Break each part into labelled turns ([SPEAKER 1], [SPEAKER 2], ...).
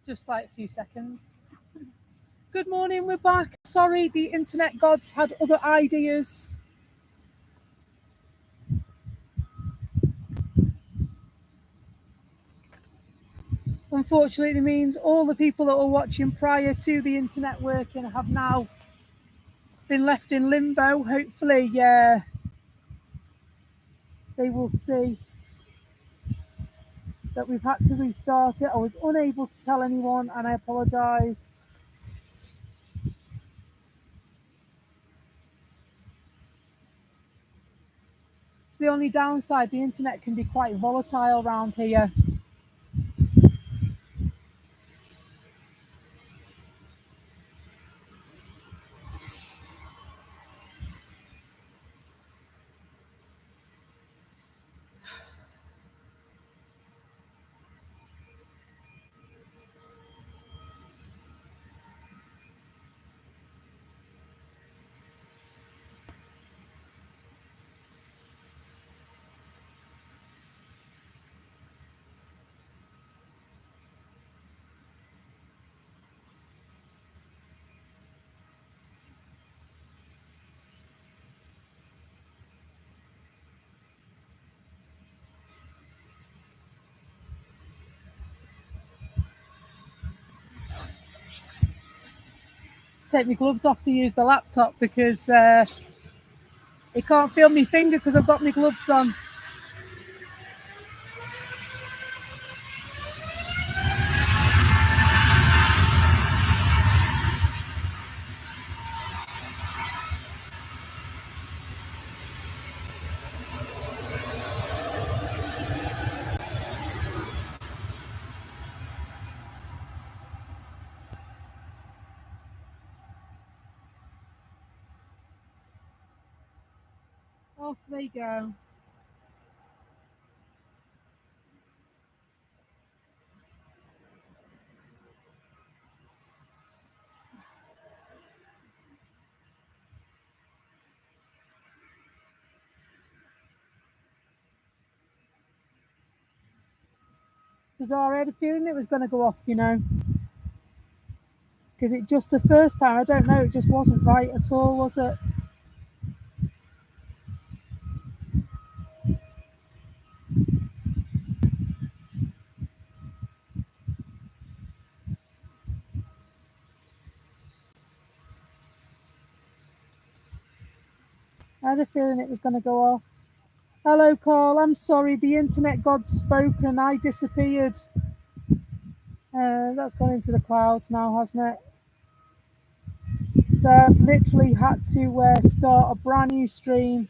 [SPEAKER 1] just like a few seconds. Good morning, we're back. Sorry, the internet gods had other ideas. Unfortunately, it means all the people that were watching prior to the internet working have now been left in limbo. Hopefully, they will see that we've had to restart it. I was unable to tell anyone, and I apologise. It's the only downside. The internet can be quite volatile around here. Take my gloves off to use the laptop because it can't feel my finger because I've got my gloves on. Off they go. Bizarre, I had a feeling it was going to go off, because it just the first time, I don't know, it just wasn't right at all, was it? I had a feeling it was going to go off. Hello, Carl. I'm sorry. The internet god spoke and I disappeared. That's gone into the clouds now, hasn't it? So I've literally had to start a brand new stream.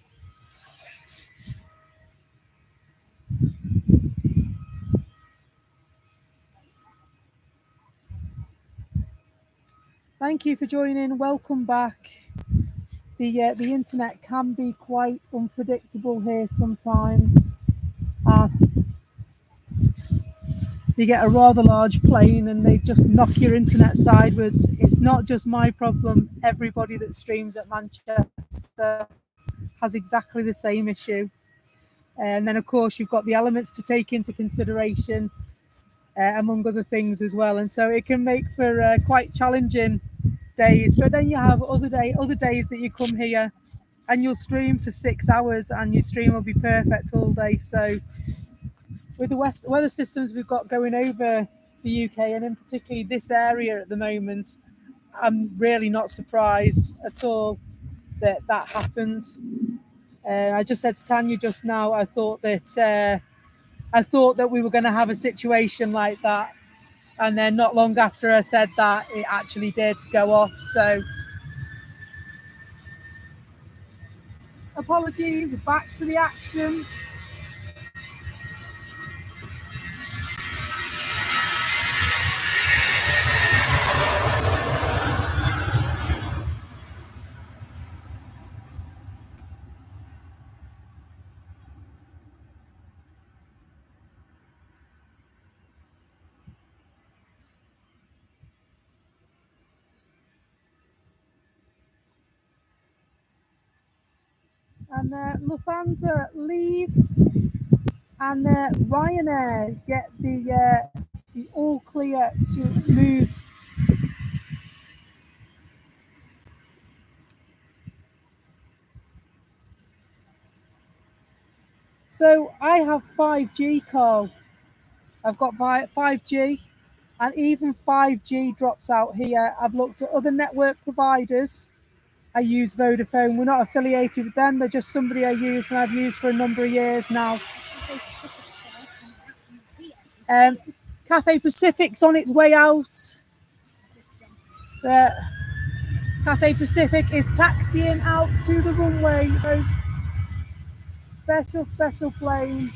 [SPEAKER 1] Thank you for joining. Welcome back. The internet can be quite unpredictable here sometimes. You get a rather large plane and they just knock your internet sideways. It's not just my problem. Everybody that streams at Manchester has exactly the same issue. And then, of course, you've got the elements to take into consideration, among other things as well. And so it can make for quite challenging days. But then you have other days that you come here and you'll stream for 6 hours and your stream will be perfect all day. So with the weather systems we've got going over the UK and in particularly this area at the moment, I'm really not surprised at all that happened. I just said to Tanya just now, I thought that we were going to have a situation like that, and then not long after I said that, it actually did go off. So apologies, back to the action. And Lufthansa leave, and Ryanair get the the all clear to move. So I have 5G, Carl. I've got 5G, and even 5G drops out here. I've looked at other network providers. I use Vodafone. We're not affiliated with them. They're just somebody I use and I've used for a number of years now. Cathay Pacific's on its way out. The Cathay Pacific is taxiing out to the runway, folks. Special plane.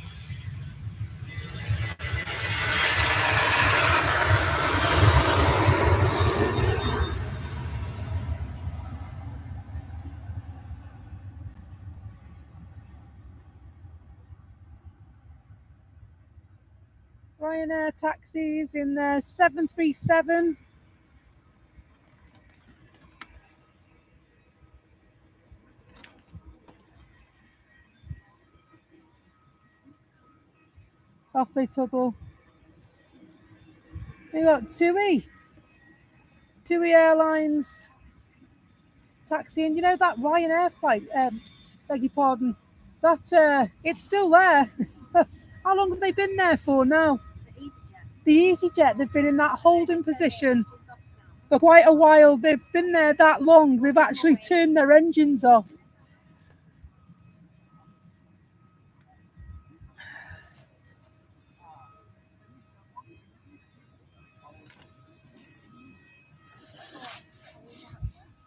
[SPEAKER 1] Ryanair taxis in their 737. Off they toddle. We got TUI Airlines taxiing. You know that Ryanair flight? Beg your pardon. That it's still there. How long have they been there for now? The EasyJet. They've been in that holding position for quite a while. They've been there that long. They've actually turned their engines off.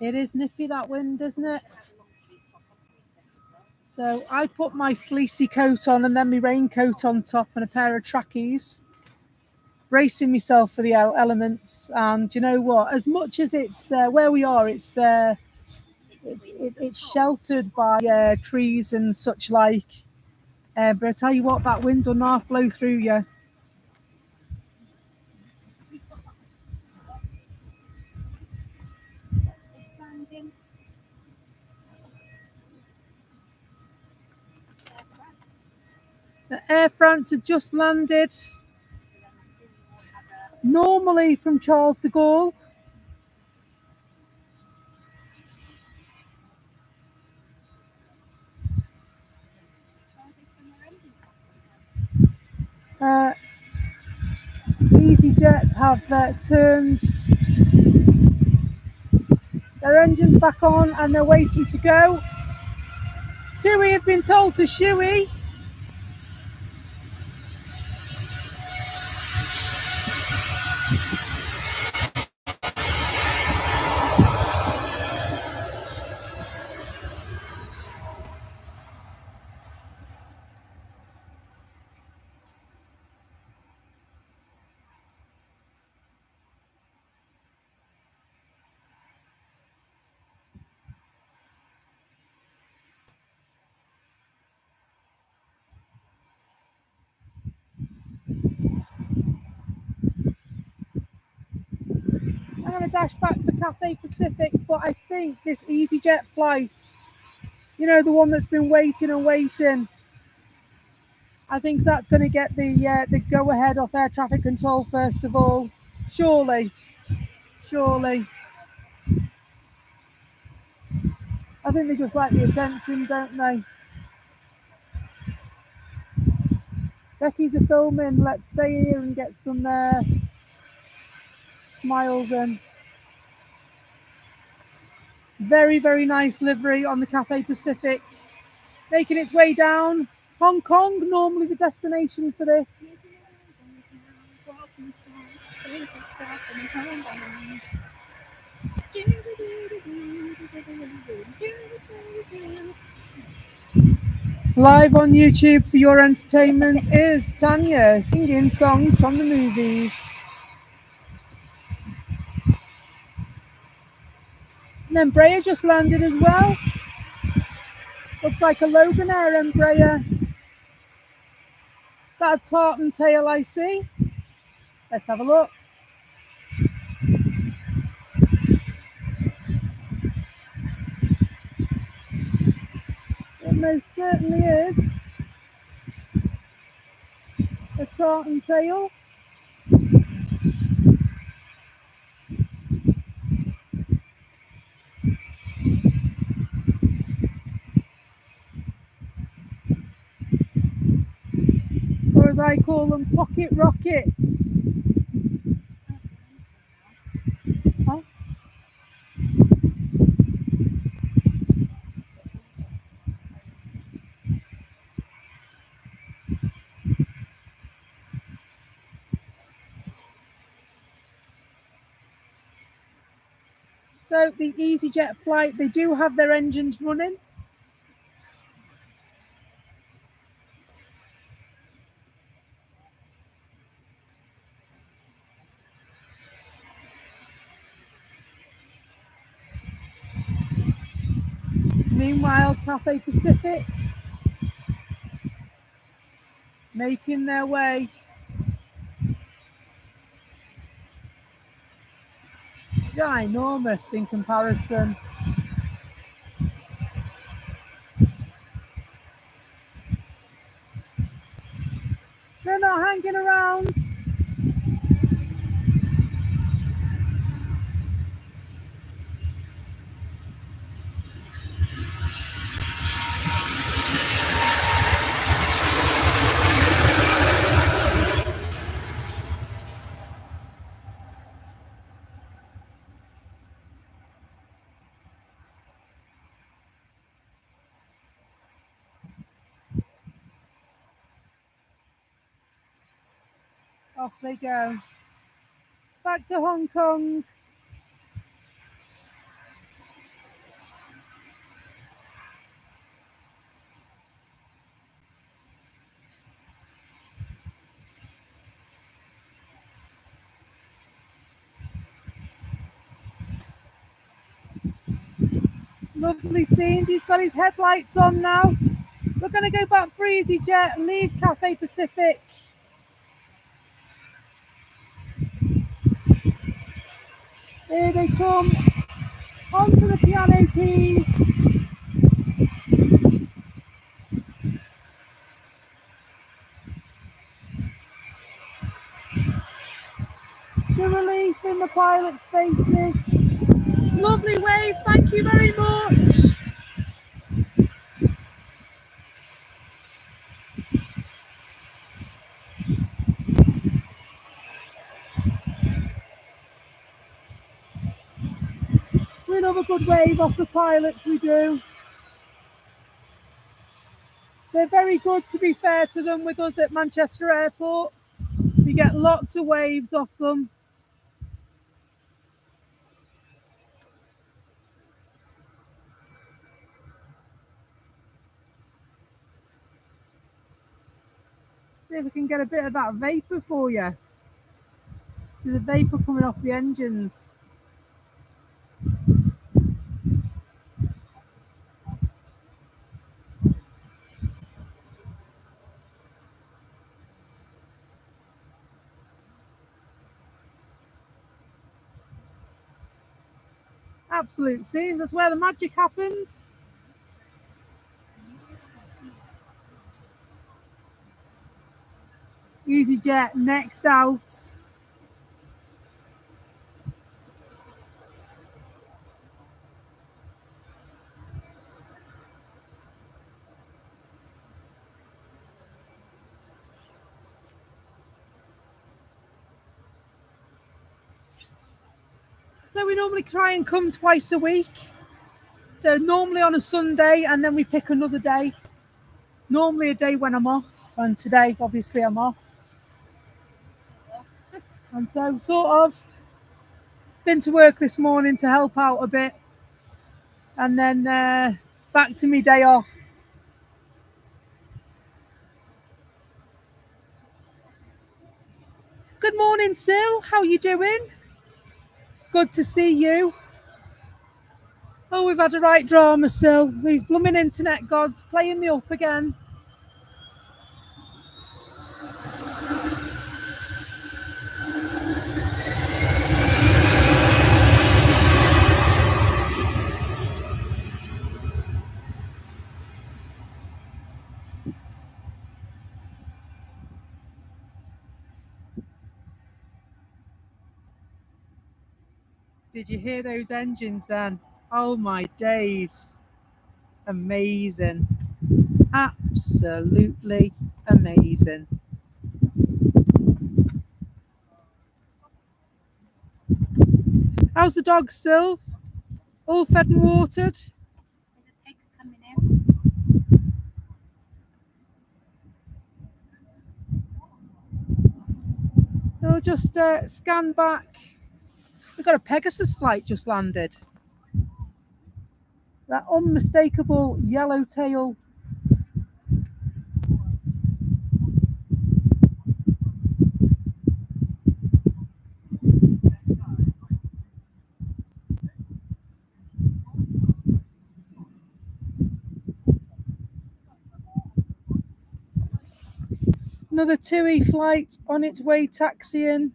[SPEAKER 1] It is nippy, that wind, isn't it? So I put my fleecy coat on and then my raincoat on top and a pair of trackies, bracing myself for the elements. And you know what? As much as it's where we are, it's sheltered by trees and such like. But I tell you what, that wind will not blow through you. The Air France have just landed. Normally from Charles de Gaulle. EasyJet have turned their engines back on and they're waiting to go. TUI have been told to shoey. I'm going to dash back for Cathay Pacific, but I think this EasyJet flight, you know, the one that's been waiting and waiting, I think that's going to get the go-ahead off air traffic control first of all. Surely. I think they just like the attention, don't they? Becky's a filming. Let's stay here and get some smiles in. Very, very nice livery on the Cathay Pacific. Making its way down. Hong Kong, normally the destination for this. Live on YouTube for your entertainment is Tanya singing songs from the movies. And Embraer just landed as well. Looks like a Logan Air Embraer. That tartan tail I see. Let's have a look. It most certainly is a tartan tail. or as I call them, pocket rockets. Huh? So the EasyJet flight, they do have their engines running. Meanwhile, Cathay Pacific making their way. Ginormous in comparison. They're not hanging around. Off they go. Back to Hong Kong. Lovely scenes. He's got his headlights on now. We're going to go back for EasyJet and leave Cathay Pacific. Here they come onto the piano keys. The relief in the pilots' faces. Lovely wave, thank you very much. We love a good wave off the pilots, we do. They're very good, to be fair to them, with us at Manchester Airport. We get lots of waves off them. See if we can get a bit of that vapour for you. See the vapour coming off the engines. Absolute scenes, that's where the magic happens. EasyJet next out. So we normally try and come twice a week. So normally on a Sunday, and then we pick another day. Normally a day when I'm off, and today obviously I'm off. And so sort of been to work this morning to help out a bit, and then back to me day off. Good morning, Sil. How you doing? Good to see you. Oh, we've had a right drama, Sil. These blooming internet gods playing me up again. Did you hear those engines then? Oh my days. Amazing. Absolutely amazing. How's the dog, Sylv? All fed and watered?
[SPEAKER 2] The pigs coming in.
[SPEAKER 1] They'll just scan back. We've got a Pegasus flight just landed. That unmistakable yellowtail. Another TUI flight on its way taxiing.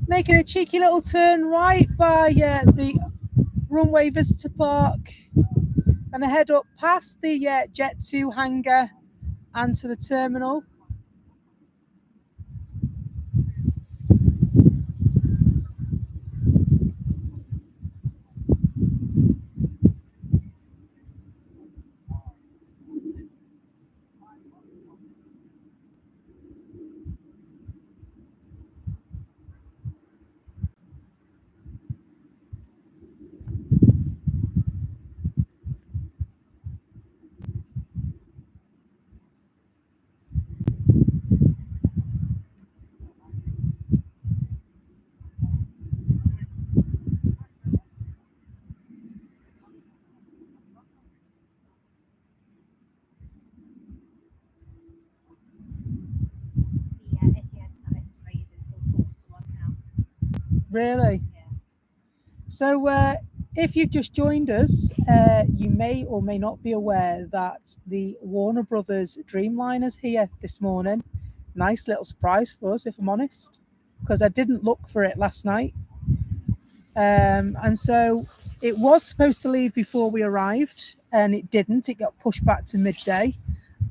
[SPEAKER 1] Making a cheeky little turn right by the runway visitor park. Gonna head up past the Jet 2 hangar and to the terminal. Really?
[SPEAKER 2] Yeah.
[SPEAKER 1] So if you've just joined us, you may or may not be aware that the Warner Brothers Dreamliner's here this morning. Nice little surprise for us, if I'm honest, because I didn't look for it last night. And so it was supposed to leave before we arrived, and it didn't. It got pushed back to midday.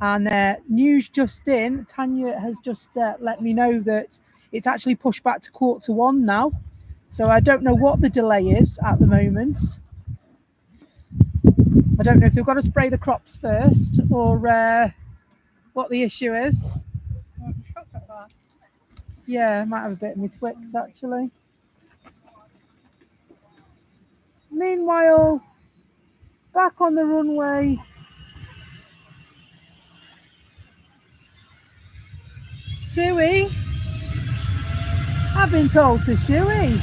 [SPEAKER 1] And news just in, Tanya has just let me know that it's actually pushed back to 1:45 now. So I don't know what the delay is at the moment. I don't know if they've got to spray the crops first or what the issue is. Yeah, I might have a bit of my Twix actually. Meanwhile, back on the runway. TUI, I've been told to shoey.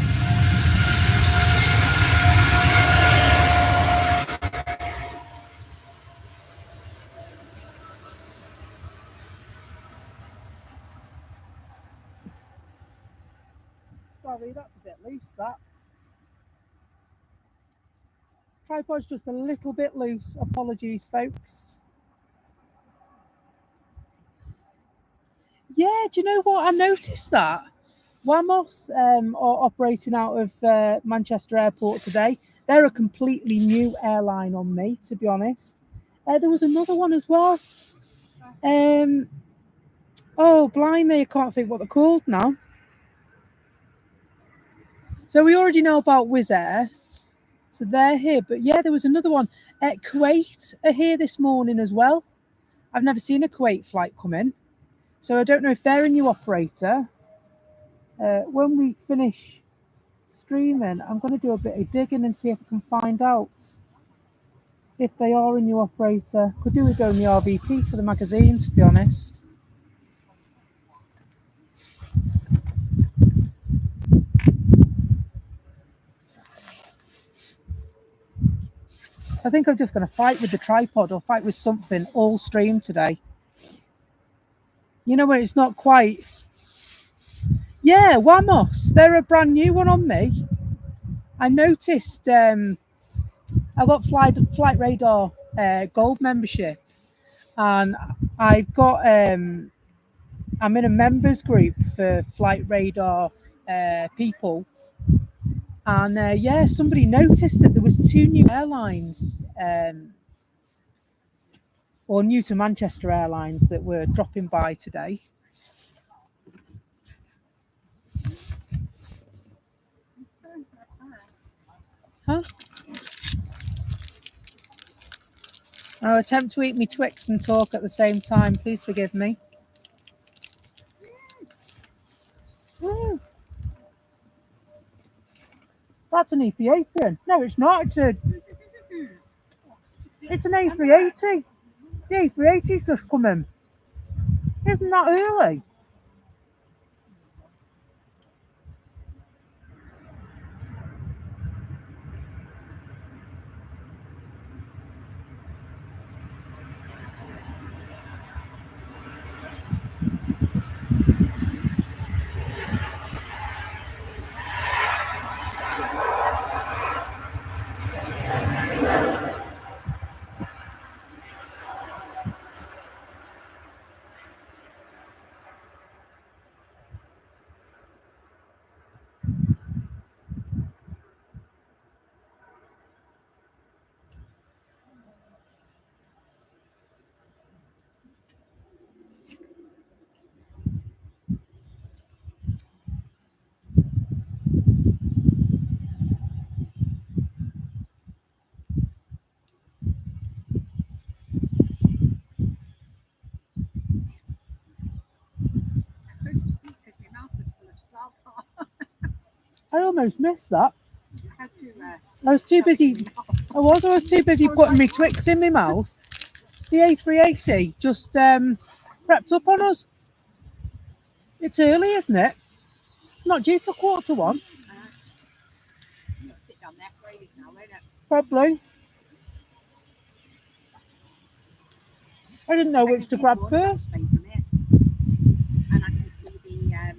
[SPEAKER 1] Sorry, that's a bit loose, that. Tripod's just a little bit loose. Apologies, folks. Yeah, do you know what? I noticed that. Wamos are operating out of Manchester Airport today. They're a completely new airline on me, to be honest. There was another one as well. Oh, blimey, I can't think what they're called now. So we already know about Wizz Air. So they're here. But yeah, there was another one. Kuwait are here this morning as well. I've never seen a Kuwait flight come in. So I don't know if they're a new operator. When we finish streaming, I'm going to do a bit of digging and see if I can find out if they are a new operator. Could do with only RVP for the magazine, to be honest. I think I'm just going to fight with the tripod or fight with something all stream today. You know when it's not quite. Yeah, Wamos. They're a brand new one on me. I noticed I got Flight Radar Gold membership, and I've got I'm in a members group for Flight Radar people, and yeah, somebody noticed that there was 2 new airlines or new to Manchester Airlines that were dropping by today. Huh? I'll attempt to eat me Twix and talk at the same time. Please forgive me. That's an Ethiopian. No, it's not. It's an A380. The A380's just come in. Isn't that early? I almost missed that. I was too busy. I was too busy putting my Twix in my mouth. The A380 just crept up on us. It's early, isn't it? Not due till 1:45. Probably. I didn't know which to grab first.
[SPEAKER 2] And I can see the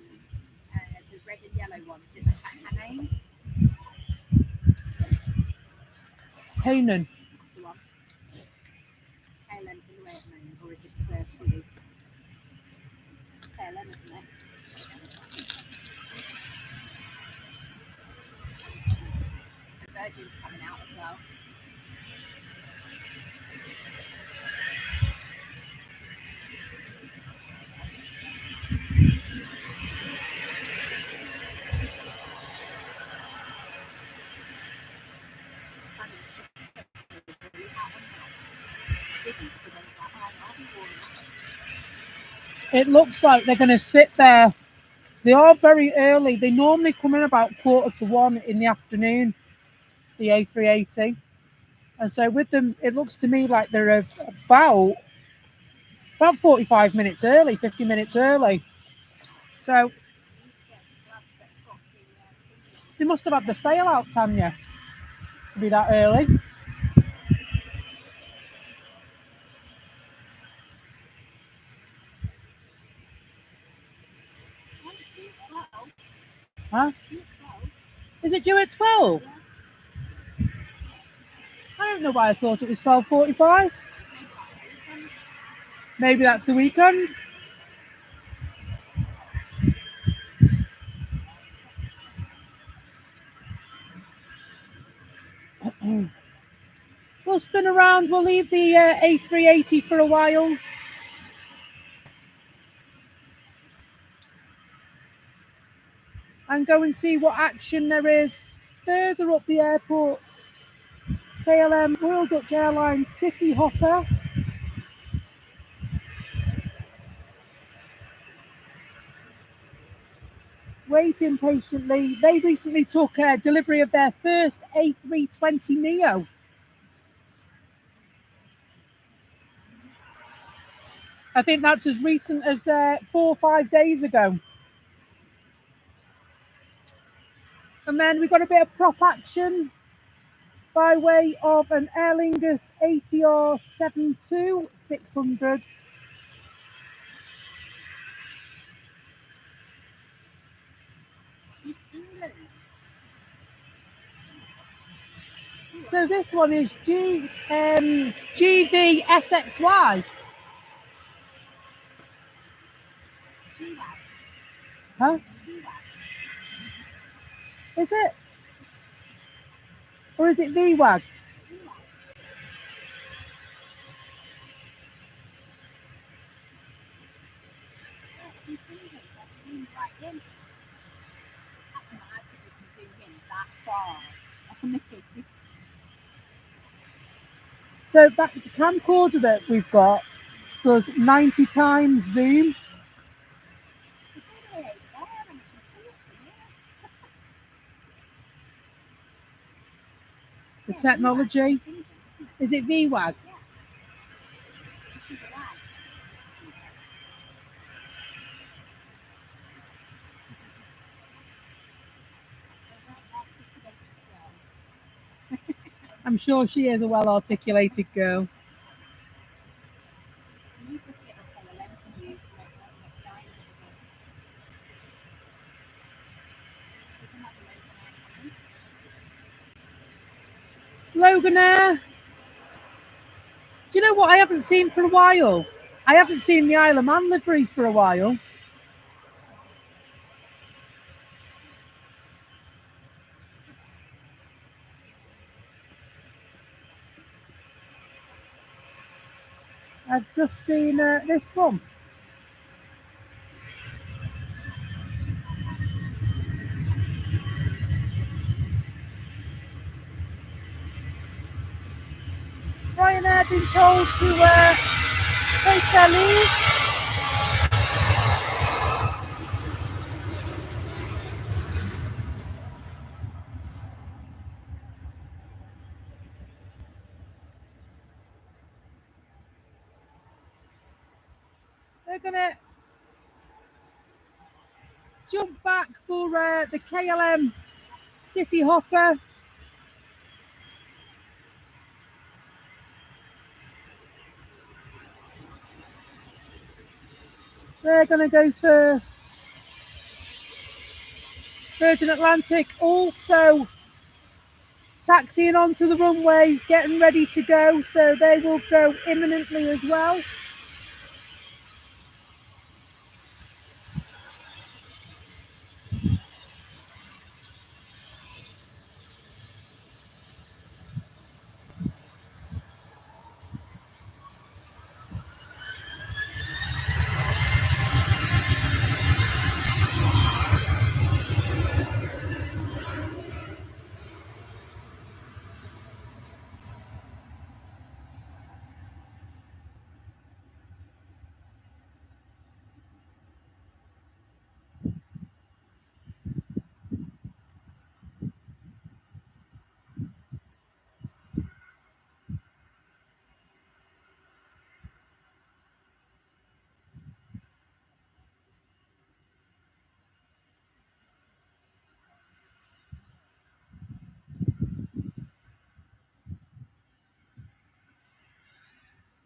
[SPEAKER 2] red and yellow ones in the Canaan.
[SPEAKER 1] Hanan.
[SPEAKER 2] The one. KLM's in the way at the moment, or is it Chile? KLM, isn't it? The Virgin's coming out as well.
[SPEAKER 1] It looks like they're going to sit there. They are very early. They normally come in about 1:45 in the afternoon, the A380. And so with them, it looks to me like they're about 45 minutes early, 50 minutes early. So they must have had the sale out, Tanya, to be that early. Huh? Is it due at 12? I don't know why I thought it was 12:45. Maybe that's the weekend. We'll spin around. We'll leave the A380 for a while. And go and see what action there is further up the airport. KLM, Royal Dutch Airlines, City Hopper. Waiting patiently. They recently took delivery of their first A320neo. I think that's as recent as 4 or 5 days ago. And then we got a bit of prop action by way of an Aer Lingus ATR 72-600. So this one is GVSXY. Huh? Is it? Or is it VWAG?
[SPEAKER 2] far on this.
[SPEAKER 1] So that the camcorder that we've got does 90 times zoom.
[SPEAKER 2] It's all the way over there and I can see it from here.
[SPEAKER 1] The
[SPEAKER 2] Yeah,
[SPEAKER 1] technology.
[SPEAKER 2] VWAG, it's England, isn't it?
[SPEAKER 1] Is it VWAG?
[SPEAKER 2] Yeah. This is a WAG.
[SPEAKER 1] I'm sure she is a well-articulated girl.
[SPEAKER 2] You need this little colour lens view so I can look behind it again. Isn't that the Logan
[SPEAKER 1] Loganair. Do you know what I haven't seen for a while? I haven't seen the Isle of Man livery for a while. I've just seen this one. Ryanair been told to take their leave. They're gonna jump back for the KLM City Hopper. They're going to go first. Virgin Atlantic also taxiing onto the runway, getting ready to go, so they will go imminently as well.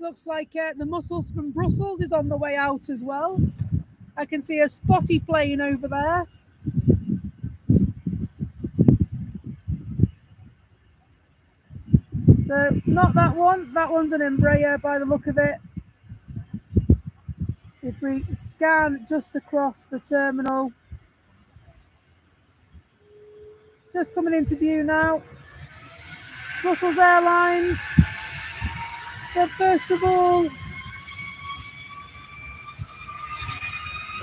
[SPEAKER 1] Looks like the Muscles from Brussels is on the way out as well. I can see a spotty plane over there. So not that one. That one's an Embraer by the look of it. If we scan just across the terminal, just coming into view now. Brussels Airlines. But first of all,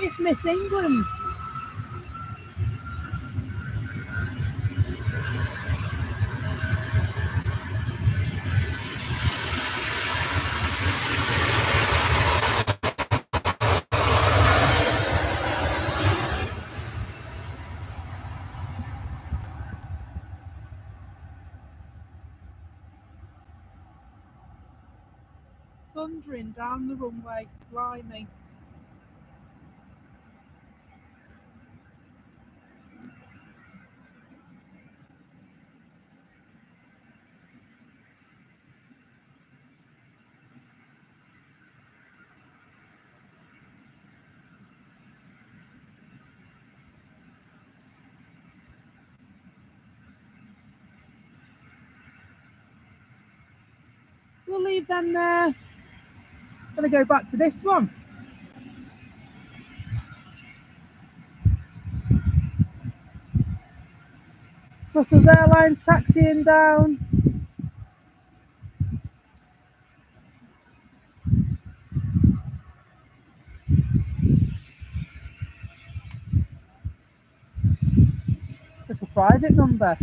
[SPEAKER 1] it's Miss England. Thundering down the runway, blimey. We'll leave them there. Gonna go back to this one. Brussels Airlines taxiing down. Little private number.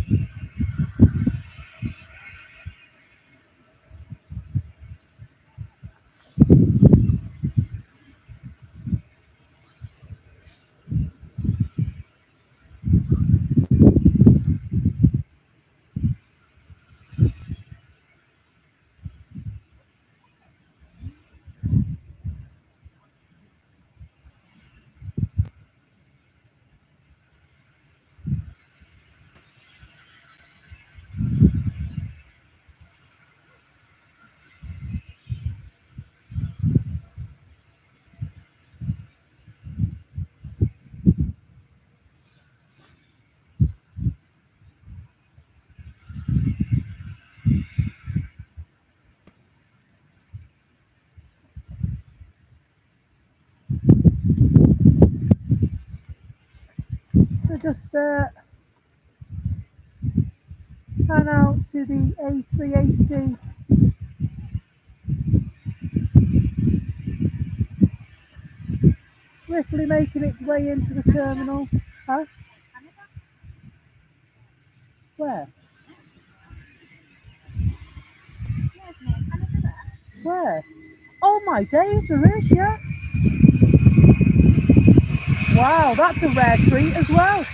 [SPEAKER 1] just pan out to the A380. Swiftly making its way into the terminal. Huh? Where?
[SPEAKER 2] Yeah, isn't it? Canada there?
[SPEAKER 1] Where? Oh my days, there is, yeah. Wow, that's a rare treat as well.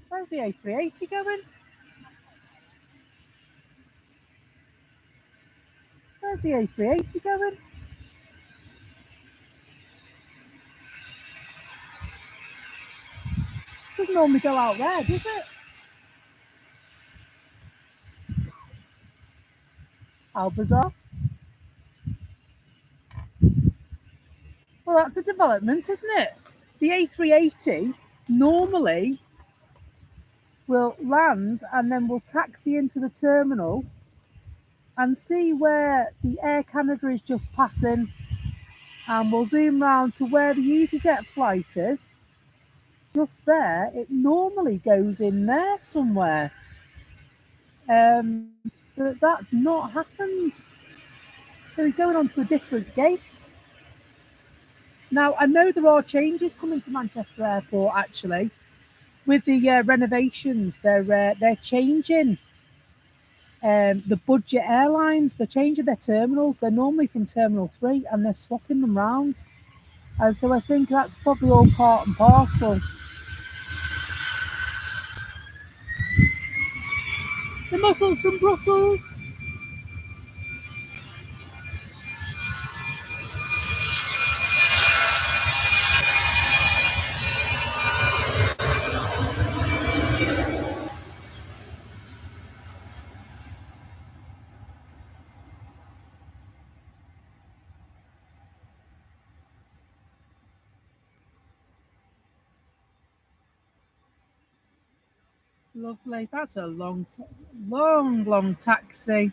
[SPEAKER 1] Where's the A380 going? Where's the A380 going? Doesn't normally go out there, does it? How bizarre. Well, that's a development, isn't it? The A380 normally will land and then we'll taxi into the terminal and see where the Air Canada is just passing, and we'll zoom round to where the EasyJet flight is. Just there, it normally goes in there somewhere. But that's not happened. So he's going onto a different gate. Now, I know there are changes coming to Manchester Airport, actually. With the renovations, they're changing the budget airlines. They're changing their terminals. They're normally from Terminal 3 and they're swapping them round. So I think that's probably all part and parcel. The mussels from Brussels. Lovely. That's a long taxi.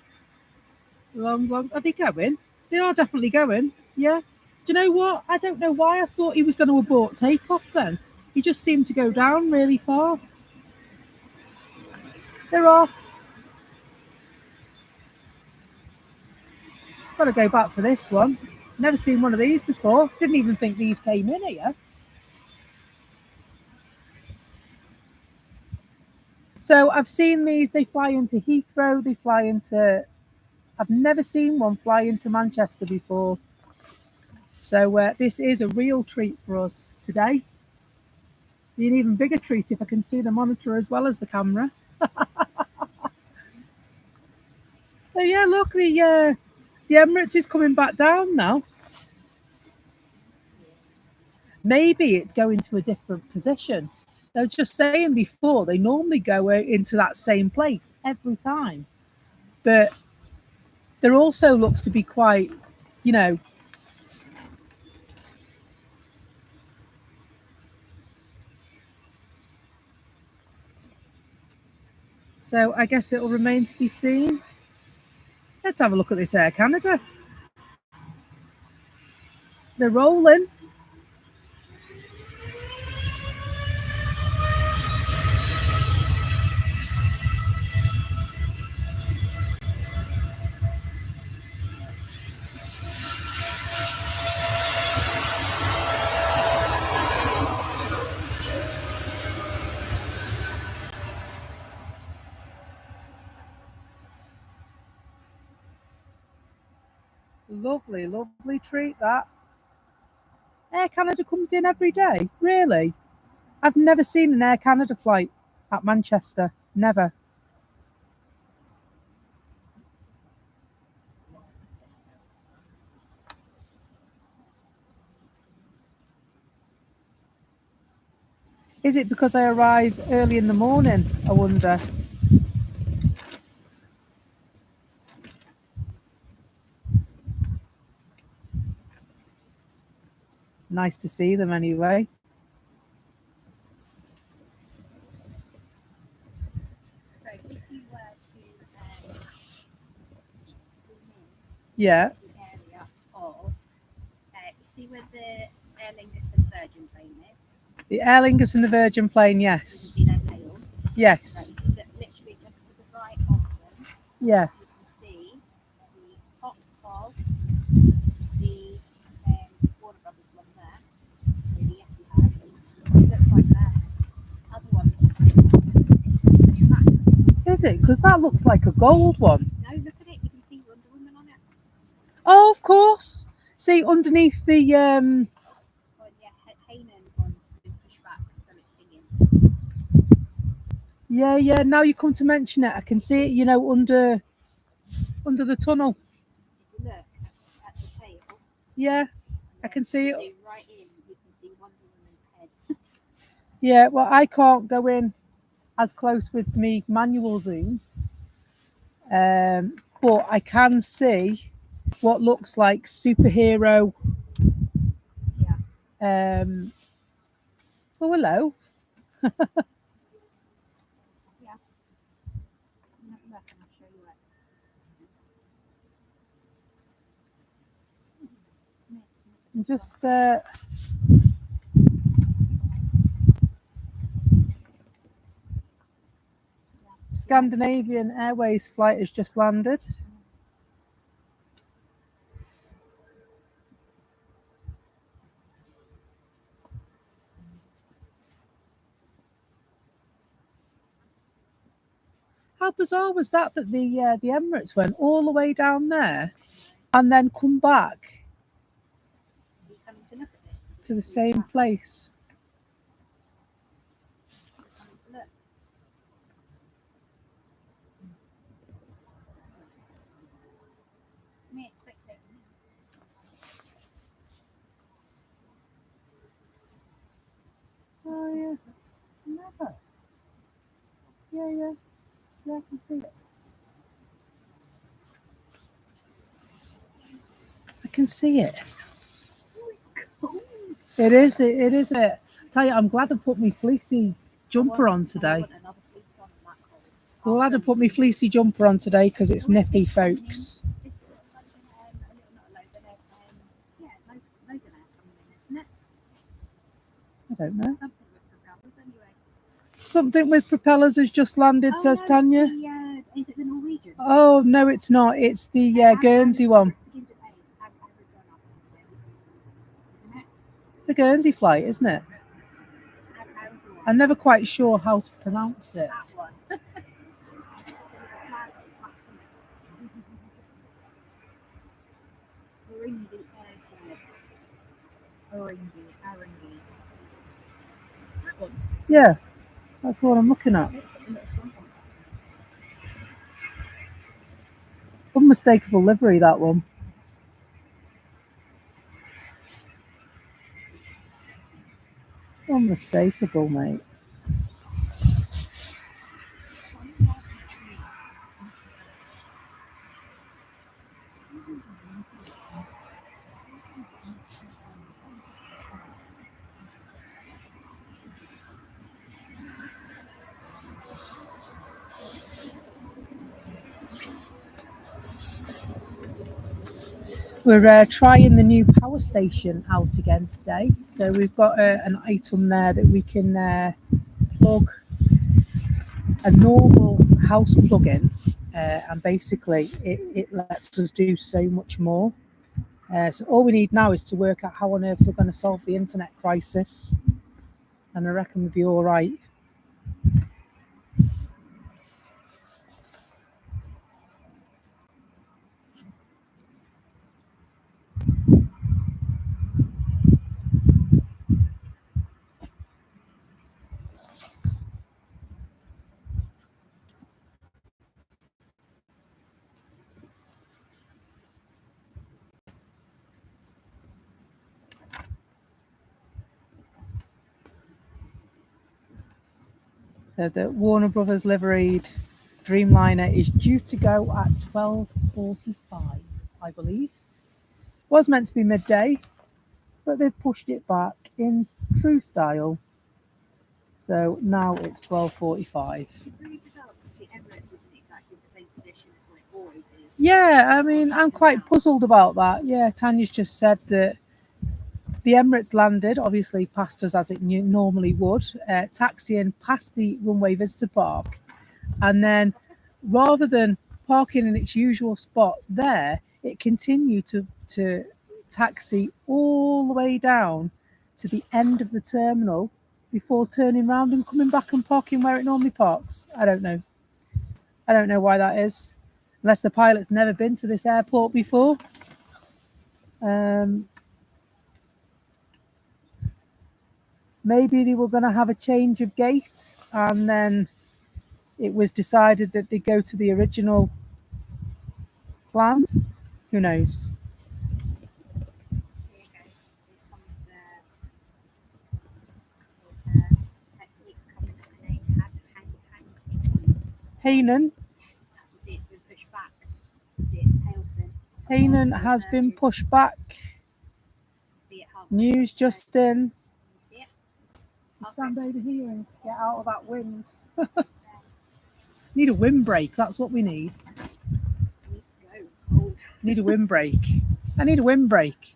[SPEAKER 1] Long. Are they going? They are definitely going. Yeah. Do you know what? I don't know why I thought he was going to abort takeoff then. He just seemed to go down really far. They're off. Got to go back for this one. Never seen one of these before. Didn't even think these came in here. So I've seen these. They fly into Heathrow. They fly into... I've never seen one fly into Manchester before. So this is a real treat for us today. Be an even bigger treat if I can see the monitor as well as the camera. So yeah, look, the Emirates is coming back down now. Maybe it's going to a different position. They were just saying before, they normally go into that same place every time. But there also looks to be quite, you know, so I guess it'll remain to be seen. Let's have a look at this Air Canada. They're rolling. Lovely treat that. Air Canada comes in every day, really? I've never seen an Air Canada flight at Manchester, never. Is it because I arrive early in the morning? I wonder. Nice to see them anyway.
[SPEAKER 2] So if you were to zoom in
[SPEAKER 1] Yeah.
[SPEAKER 2] the area of, you see where the Aer Lingus and Virgin Plain is?
[SPEAKER 1] The Aer Lingus and the Virgin Plain,
[SPEAKER 2] You can
[SPEAKER 1] yes.
[SPEAKER 2] see their tails.
[SPEAKER 1] Yes.
[SPEAKER 2] So if you look literally just to the right of them,
[SPEAKER 1] Yes.
[SPEAKER 2] you can see the top of the Warner Brothers one there. So the Etihad. It looks like that. Other ones.
[SPEAKER 1] Is it? Because that looks like a gold one.
[SPEAKER 2] No, look at it. You can see Wonder Woman on it.
[SPEAKER 1] Oh, of course. See, underneath the
[SPEAKER 2] Oh, yeah, Hanan one's been pushed back, so it's thinking.
[SPEAKER 1] yeah. Now you come to mention it, I can see it. You know, under the tunnel.
[SPEAKER 2] If you look at the tail,
[SPEAKER 1] Yeah, I can see it.
[SPEAKER 2] zoom right in, you can see Wonder Woman's head.
[SPEAKER 1] Yeah. Well, I can't go in as close with me manual zoom, but I can see what looks like superhero.
[SPEAKER 2] Yeah.
[SPEAKER 1] Oh, hello.
[SPEAKER 2] Yeah. Look, and I'll show you it.
[SPEAKER 1] Just Scandinavian Airways flight has just landed. How bizarre was that the Emirates went all the way down there and then come back
[SPEAKER 2] Are you coming to look at this?
[SPEAKER 1] to the same place?
[SPEAKER 2] Coming to look. Come here, quickly.
[SPEAKER 1] Oh yeah, never. Yeah, I can see it. I can see it. It is. It is. I tell you, I'm glad I put my fleecy jumper on today. I'm glad I put my fleecy jumper on today because it's nippy, folks. I don't know. Something with propellers has just landed, says Tanya.
[SPEAKER 2] Is it the Norwegian?
[SPEAKER 1] Oh no, it's not. It's the Guernsey one. It's the Guernsey flight, isn't it? I'm never quite sure how to pronounce it.
[SPEAKER 2] That one. Oringi Air Service. Oringi. That one.
[SPEAKER 1] Yeah, that's what I'm looking at. Unmistakable livery, that one. Unmistakable, mate. We're trying the new power station out again today. So we've got an item there that we can plug a normal house plug in, and basically it lets us do so much more. So all we need now is to work out how on earth we're going to solve the internet crisis, and I reckon we'll be all right. So the Warner Brothers liveried Dreamliner is due to go at 12:45, I believe. Was meant to be midday, but they've pushed it back in true style. So now it's 12:45.
[SPEAKER 2] It's really bizarre because the Emirates isn't exactly the same position as what it always is.
[SPEAKER 1] Yeah, I mean, I'm quite puzzled about that. Yeah, Tanya's just said that the Emirates landed, obviously past us as it normally would, taxiing past the runway visitor park, and then rather than parking in its usual spot there, it continued to taxi all the way down to the end of the terminal before turning round and coming back and parking where it normally parks. I don't know. I don't know why that is, unless the pilot's never been to this airport before. Maybe they were going to have a change of gate, and then it was decided that they go to the original plan. Who knows?
[SPEAKER 2] Here you go. Here comes it's coming up the name
[SPEAKER 1] Hainan.
[SPEAKER 2] See, it's been pushed back. See, its tail fin.
[SPEAKER 1] Hainan has been pushed back.
[SPEAKER 2] See it halfway.
[SPEAKER 1] News just in.
[SPEAKER 2] See it?
[SPEAKER 1] Stand over here and get out of that wind. Need a windbreak. That's what we need.
[SPEAKER 2] I need to go. Cold.
[SPEAKER 1] Need a windbreak. I need a windbreak.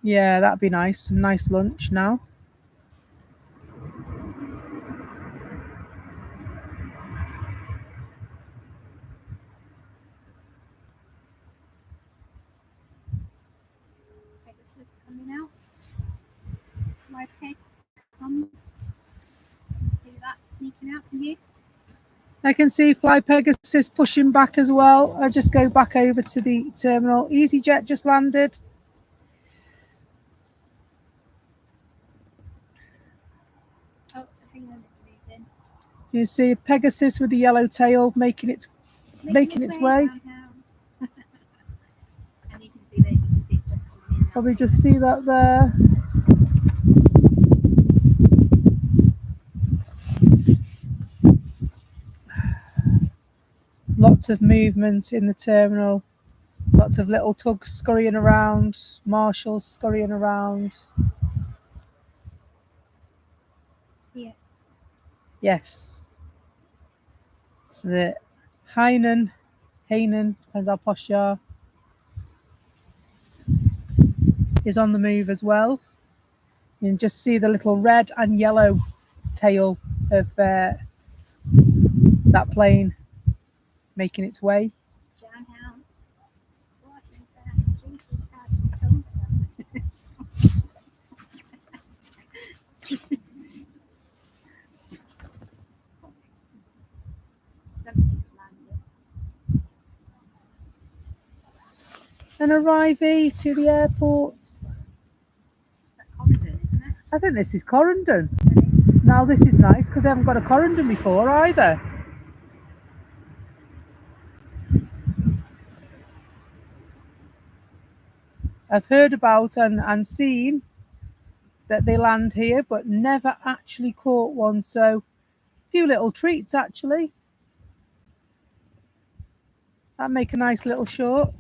[SPEAKER 1] Yeah, that'd be nice. Some nice lunch now.
[SPEAKER 2] Pegasus coming out. My peg come. See that sneaking out from you?
[SPEAKER 1] I can see Fly Pegasus pushing back as well. I just go back over to the terminal. EasyJet just landed.
[SPEAKER 2] Oh, hang on, it's moved in.
[SPEAKER 1] You see Pegasus with the yellow tail making its way.
[SPEAKER 2] Downtown. And you can see that. You can see it's just coming in.
[SPEAKER 1] Probably just see that there. Lots of movement in the terminal. Lots of little tugs scurrying around. Marshals scurrying around.
[SPEAKER 2] See it.
[SPEAKER 1] Yes. The Hainan, depends how posh you are, is on the move as well. You can just see the little red and yellow tail of that plane making its way.
[SPEAKER 2] Downtown. What is that? Jesus, God, something's landed.
[SPEAKER 1] An arrivee to the airport.
[SPEAKER 2] That's Corridon, isn't it?
[SPEAKER 1] I think this is Corendon. Now this is nice because I haven't got a Corendon before either. I've heard about and seen that they land here, but never actually caught one. So a few little treats actually. That'd make a nice little short.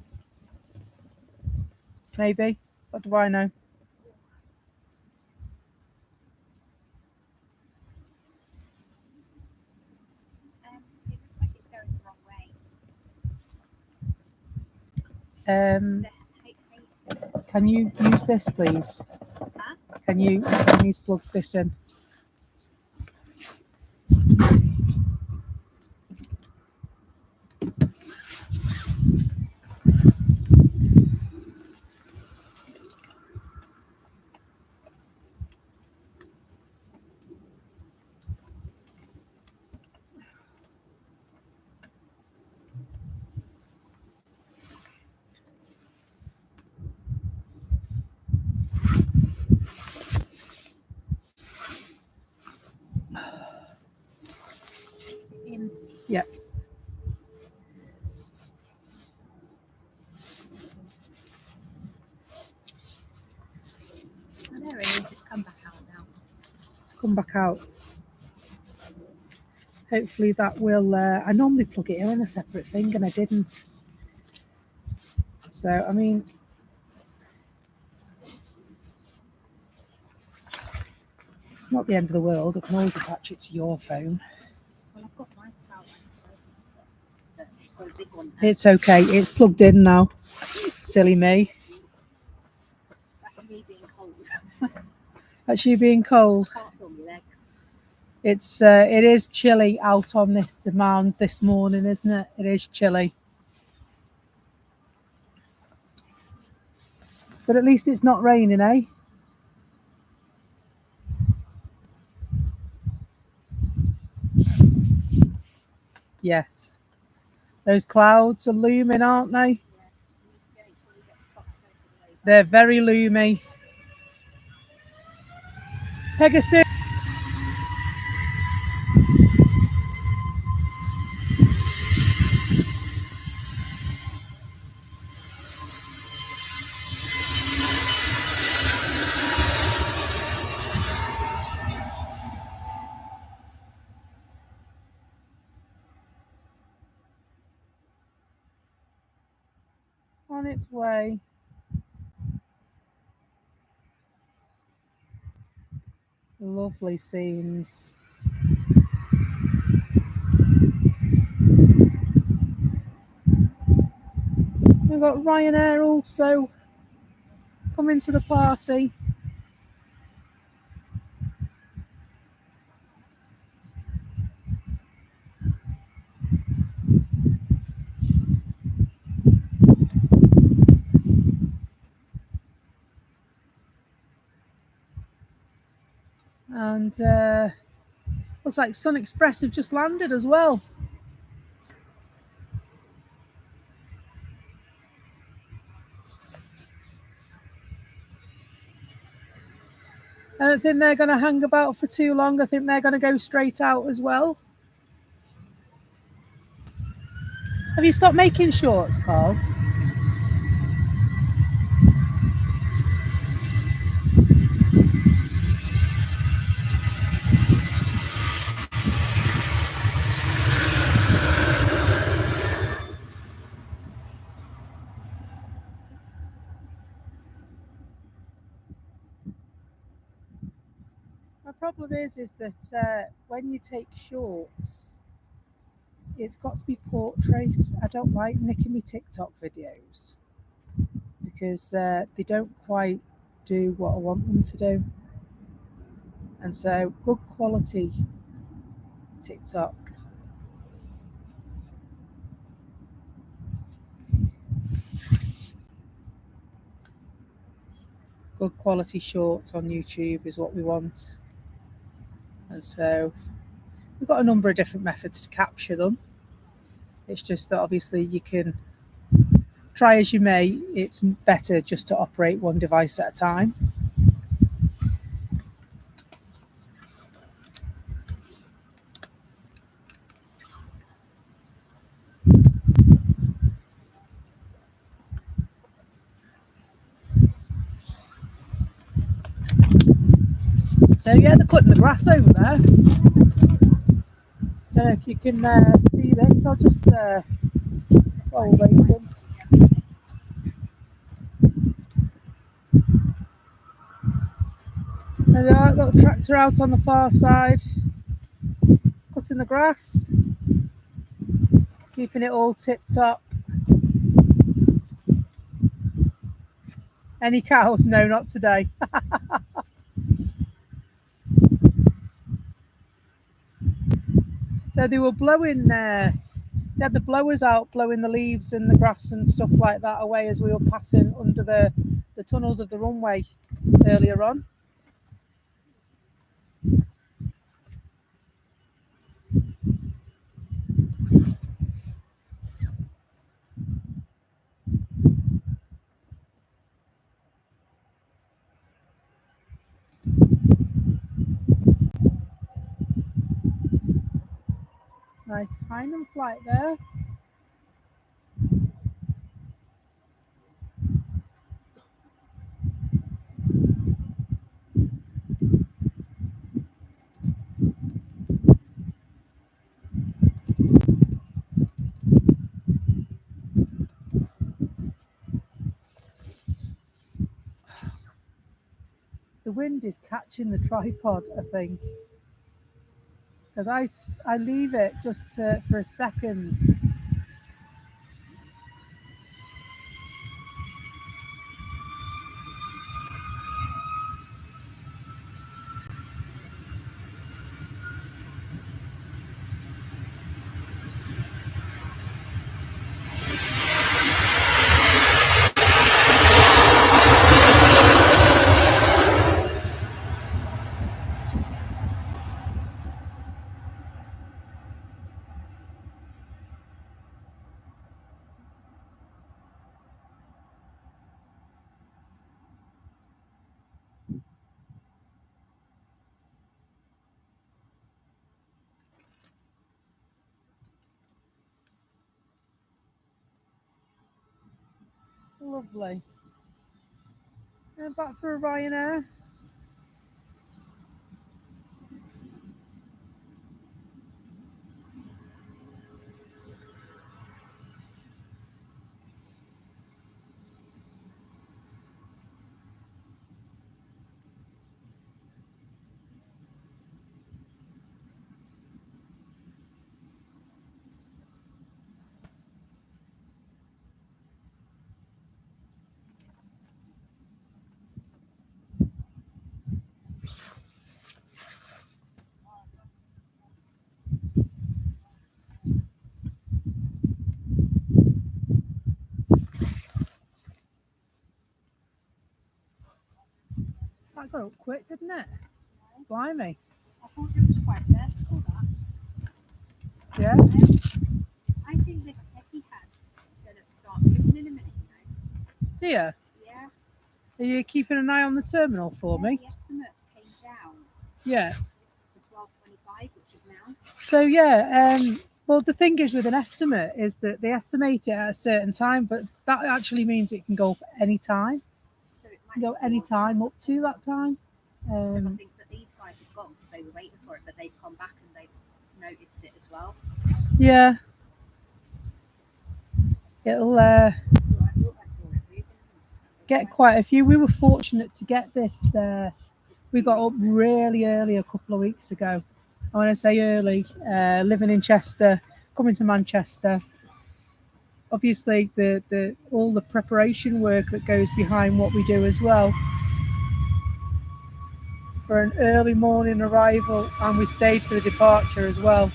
[SPEAKER 1] Maybe. What do I know?
[SPEAKER 2] It looks like it's going the wrong way.
[SPEAKER 1] Can you use this, please?
[SPEAKER 2] Huh?
[SPEAKER 1] Can you please plug this in?
[SPEAKER 2] In.
[SPEAKER 1] Yeah.
[SPEAKER 2] Oh, there it is. It's come back out now.
[SPEAKER 1] Come back out. hopefully that will. I normally plug it in a separate thing, and I didn't. So I mean, it's not the end of the world. I can always attach it to your phone.
[SPEAKER 2] Well, I've got my power bank, so got a big one.
[SPEAKER 1] It's okay. It's plugged in now. Silly me.
[SPEAKER 2] That's me being cold.
[SPEAKER 1] That's you being cold.
[SPEAKER 2] Can't feel my legs.
[SPEAKER 1] It is chilly out on this mound this morning, isn't it? It is chilly. But at least it's not raining, eh? Yet. Those clouds are looming, aren't they? They're very loomy. Pegasus. On its way. Lovely scenes. We've got Ryanair also coming to the party. And looks like Sun Express have just landed as well. I don't think they're going to hang about for too long. I think they're going to go straight out as well. Have you stopped making shorts, Carl? My problem is that when you take shorts, it's got to be portrait. I don't like nicking me TikTok videos because they don't quite do what I want them to do. And so, good quality TikTok. Good quality shorts on YouTube is what we want. And so, we've got a number of different methods to capture them. It's just that obviously you can try as you may, it's better just to operate one device at a time. So yeah, they're cutting the grass over there. Don't know if you can see this. I'll just while we're waiting. There we are, got the tractor out on the far side, cutting the grass, keeping it all tip top. Any cows? No, not today. So they were blowing, they had the blowers out blowing the leaves and the grass and stuff like that away as we were passing under the tunnels of the runway earlier on. Nice Hainan flight there. The wind is catching the tripod, I think, because I leave it just for a second. Lovely. And back for Ryanair. That got up quick, didn't it? Blimey.
[SPEAKER 2] I thought it was quite vertical, that.
[SPEAKER 1] Yeah.
[SPEAKER 2] I think this Etihad's going to start moving in a minute,
[SPEAKER 1] Do you?
[SPEAKER 2] Yeah.
[SPEAKER 1] Are you keeping an eye on the terminal for me?
[SPEAKER 2] The estimate came down
[SPEAKER 1] Yeah.
[SPEAKER 2] to 12.25, which is now.
[SPEAKER 1] So yeah, well the thing is with an estimate is that they estimate it at a certain time, but that actually means it can go up any time.
[SPEAKER 2] So it
[SPEAKER 1] It can
[SPEAKER 2] might
[SPEAKER 1] go any time up to that time.
[SPEAKER 2] Because I think that these guys have gone because they were waiting for it, but they've come back and they've noticed it as well.
[SPEAKER 1] Yeah. It'll get quite a few. We were fortunate to get this. We got up really early a couple of weeks ago. I want to say early, living in Chester, coming to Manchester. Obviously, the all the preparation work that goes behind what we do as well. For an early morning arrival, and we stayed for the departure as well.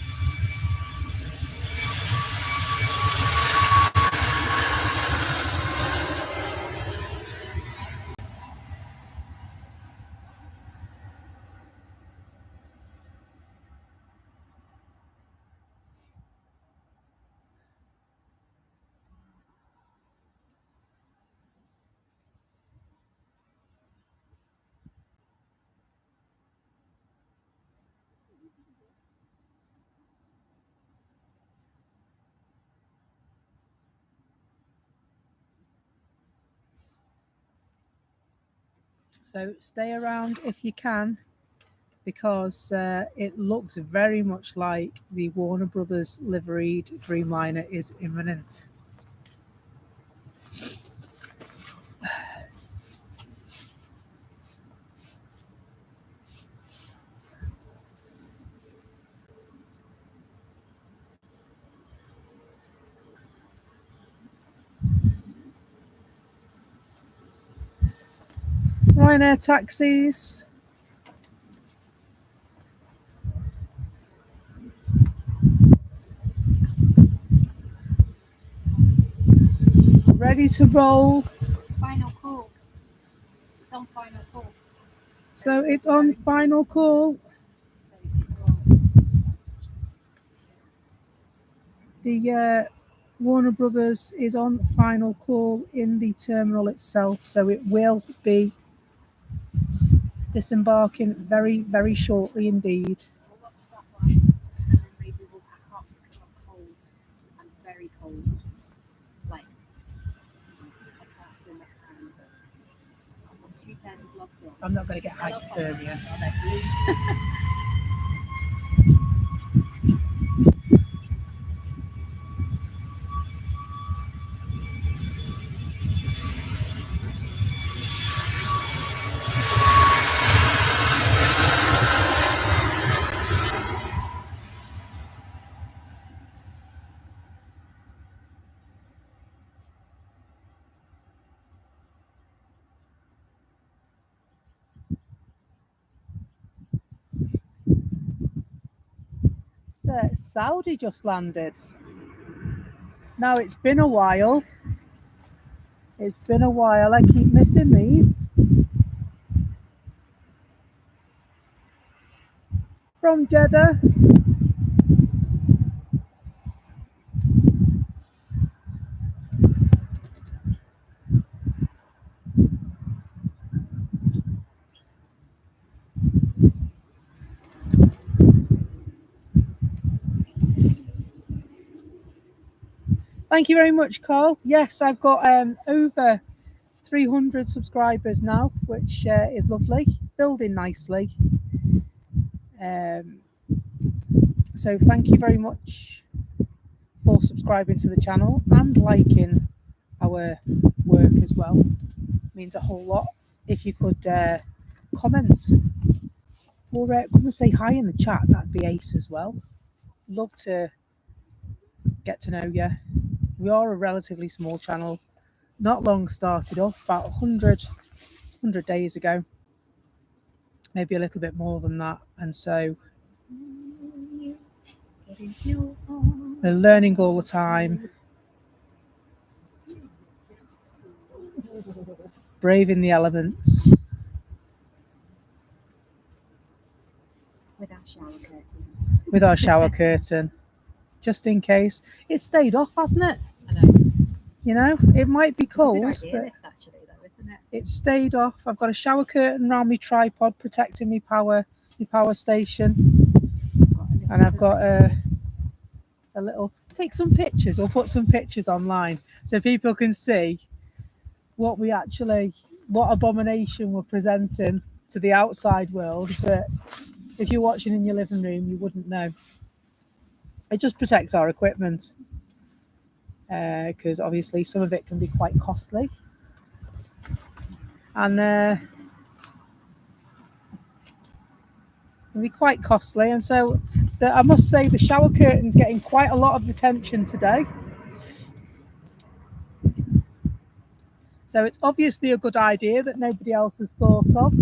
[SPEAKER 1] So stay around if you can, because it looks very much like the Warner Brothers liveried Dreamliner is imminent. Ryanair taxis. Ready to roll.
[SPEAKER 2] Final call. It's on final call.
[SPEAKER 1] So it's on final call. The Warner Brothers is on final call in the terminal itself, so it will be disembarking very, very shortly indeed.
[SPEAKER 2] We'll watch that one, and then maybe we'll pack up because I'm cold. I'm very cold. Like, I can't feel my hands. I've got 2 pairs of gloves on.
[SPEAKER 1] I'm not going to get
[SPEAKER 2] I love
[SPEAKER 1] hypothermia.
[SPEAKER 2] are they blue?
[SPEAKER 1] Saudi just landed. Now it's been a while. It's been a while. I keep missing these. From Jeddah. Thank you very much, Carl. Yes, I've got over 300 subscribers now, which is lovely. Building nicely. So thank you very much for subscribing to the channel and liking our work as well. It means a whole lot. If you could comment or come and say hi in the chat, that'd be ace as well. Love to get to know you. We are a relatively small channel. Not long started off, about 100 days ago, maybe a little bit more than that. And so we're learning all the time, braving the elements.
[SPEAKER 2] With our shower curtain.
[SPEAKER 1] With our shower curtain, just in case. It stayed off, hasn't it?
[SPEAKER 2] I know.
[SPEAKER 1] You know, it might be cold,
[SPEAKER 2] It's a good idea,
[SPEAKER 1] but
[SPEAKER 2] this actually, though, isn't it?
[SPEAKER 1] it stayed off. I've got a shower curtain around my tripod protecting my power station, and I've got a little. Take some pictures or put some pictures online so people can see what abomination we're presenting to the outside world. But if you're watching in your living room, you wouldn't know. It just protects our equipment, because obviously some of it can be quite costly, and can be quite costly. And so I must say the shower curtain's getting quite a lot of attention today. So it's obviously a good idea that nobody else has thought of.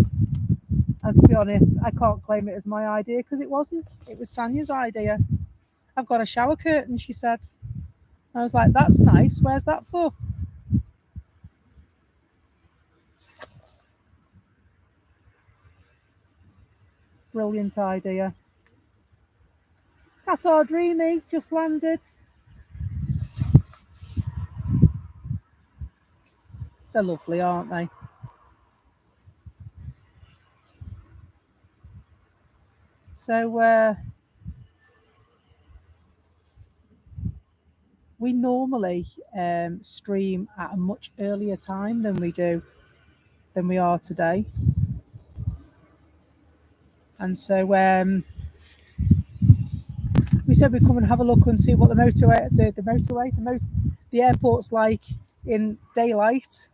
[SPEAKER 1] And to be honest, I can't claim it as my idea because it wasn't. It was Tanya's idea. I've got a shower curtain, she said. I was like, that's nice. Where's that for? Brilliant idea. Qatar Dreamy just landed. They're lovely, aren't they? So we normally stream at a much earlier time than we are today. And so we said we'd come and have a look and see what the airport's like in daylight.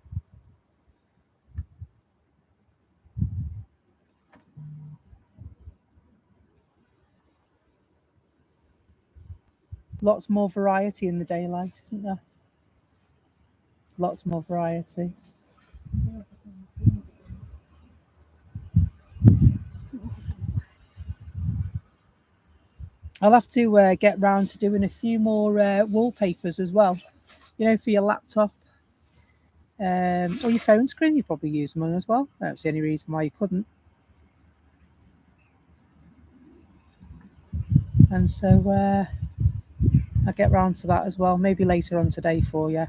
[SPEAKER 1] Lots more variety in the daylight, isn't there? Lots more variety. I'll have to get round to doing a few more wallpapers as well. You know, for your laptop or your phone screen. You probably use them on as well. I don't see any reason why you couldn't. And so I'll get round to that as well, maybe later on today for you.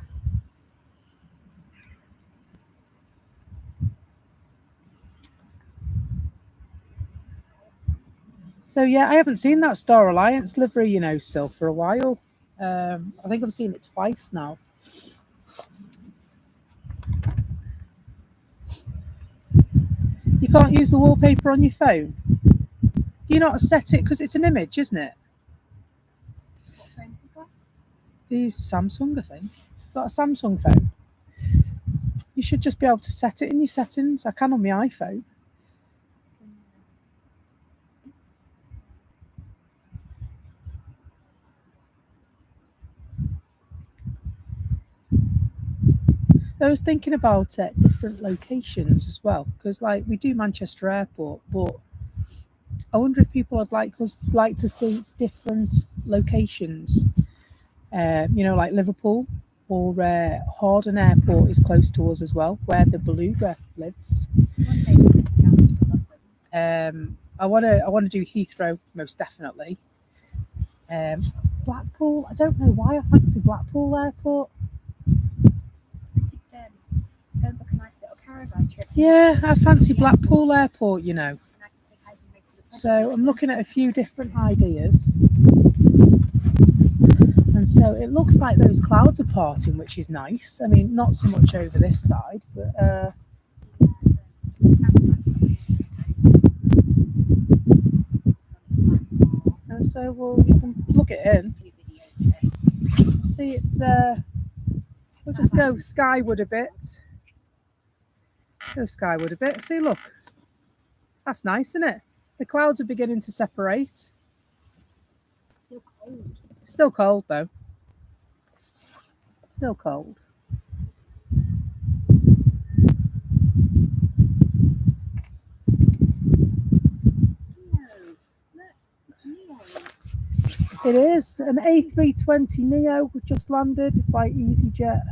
[SPEAKER 1] So yeah, I haven't seen that Star Alliance livery, you know, still for a while. I think I've seen it twice now. You can't use the wallpaper on your phone. Do you not set it because it's an image, isn't it?
[SPEAKER 2] What phone's it got?
[SPEAKER 1] It's Samsung, I think. Got a Samsung phone. You should just be able to set it in your settings. I can on my iPhone. I was thinking about different locations as well, because like we do Manchester Airport, but I wonder if people would like to see different locations. Like Liverpool or Hardon Airport is close to us as well, where the beluga lives.
[SPEAKER 2] One day we're going down to London.
[SPEAKER 1] I want to do Heathrow most definitely. Blackpool. I don't know why I fancy Blackpool Airport.
[SPEAKER 2] Go book a nice little caravan trip.
[SPEAKER 1] Yeah, I fancy Blackpool Airport.
[SPEAKER 2] And I can take Hayden to the
[SPEAKER 1] So I'm looking at a few different ideas. And so it looks like those clouds are parting, which is nice. I mean, not so much over this side, but and so you can plug it in. See, it's we'll just go skyward a bit. Go skyward a bit. See, look, that's nice, isn't it? The clouds are beginning to separate.
[SPEAKER 2] Still cold.
[SPEAKER 1] Still cold though. Still cold. It is an A320 Neo just landed by EasyJet.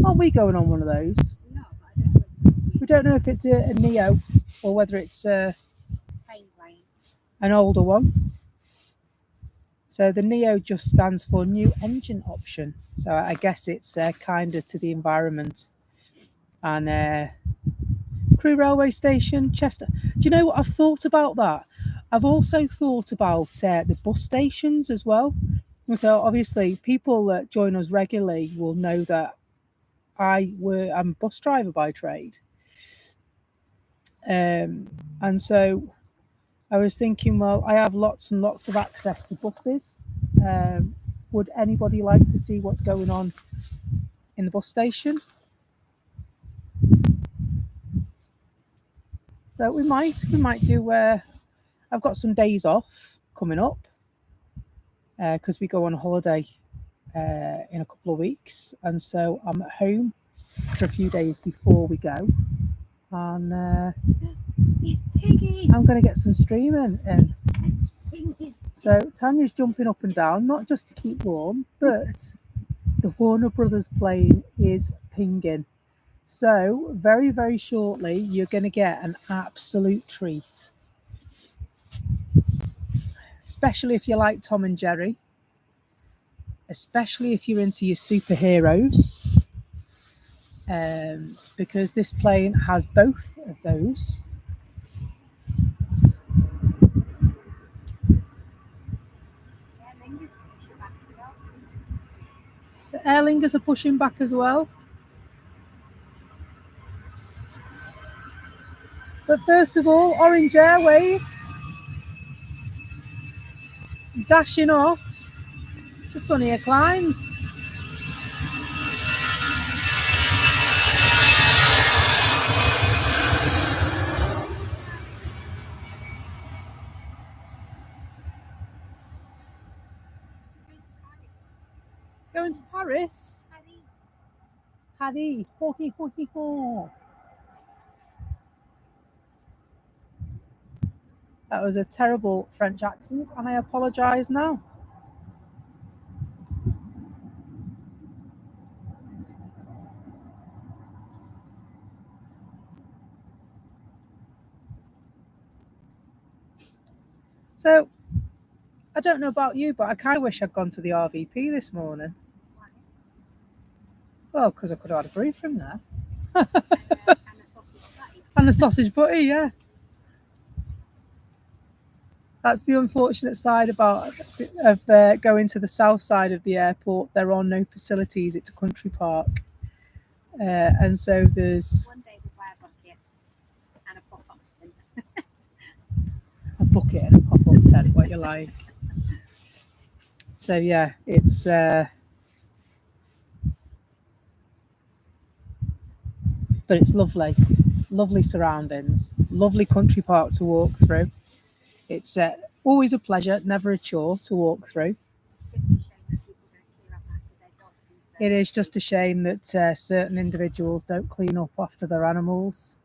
[SPEAKER 1] Aren't we going on one of those?
[SPEAKER 2] No, but
[SPEAKER 1] We don't know if it's a Neo or whether it's
[SPEAKER 2] plane.
[SPEAKER 1] an older one. So the Neo just stands for new engine option. So I guess it's kinder to the environment. And Crewe Railway Station, Chester. Do you know what I've thought about that? I've also thought about the bus stations as well. So obviously, people that join us regularly will know that I'm a bus driver by trade. And so I was thinking, well, I have lots and lots of access to buses. Would anybody like to see what's going on in the bus station? So we might do. I've got some days off coming up because we go on holiday in a couple of weeks, and so I'm at home for a few days before we go, and
[SPEAKER 2] It's Piggy.
[SPEAKER 1] I'm going to get some streaming in.
[SPEAKER 2] Piggy.
[SPEAKER 1] So Tanya's jumping up and down, not just to keep warm, but the Warner Brothers plane is pinging. So very, very shortly, you're going to get an absolute treat. Especially if you like Tom and Jerry. Especially if you're into your superheroes. Because this plane has both of those. The Aer Lingus are pushing back as well. But first of all, Orange Airways dashing off to sunnier climes. Going to Paris? Paddy. Ho, he, ho, he, ho. That was a terrible French accent, and I apologise now. So, I don't know about you, but I kind of wish I'd gone to the RVP this morning. Well, because I could have had a brief from there. And a sausage butty, yeah. That's the unfortunate side of going to the south side of the airport. There are no facilities. It's a country park. And so there's...
[SPEAKER 2] One day we'll buy a bucket and a pop-up tent.
[SPEAKER 1] A bucket and a pop-up tent, what you like. So yeah, it's... but it's lovely. Lovely surroundings. Lovely country park to walk through. It's always a pleasure, never a chore to walk through. It is just a shame that certain individuals don't clean up after their animals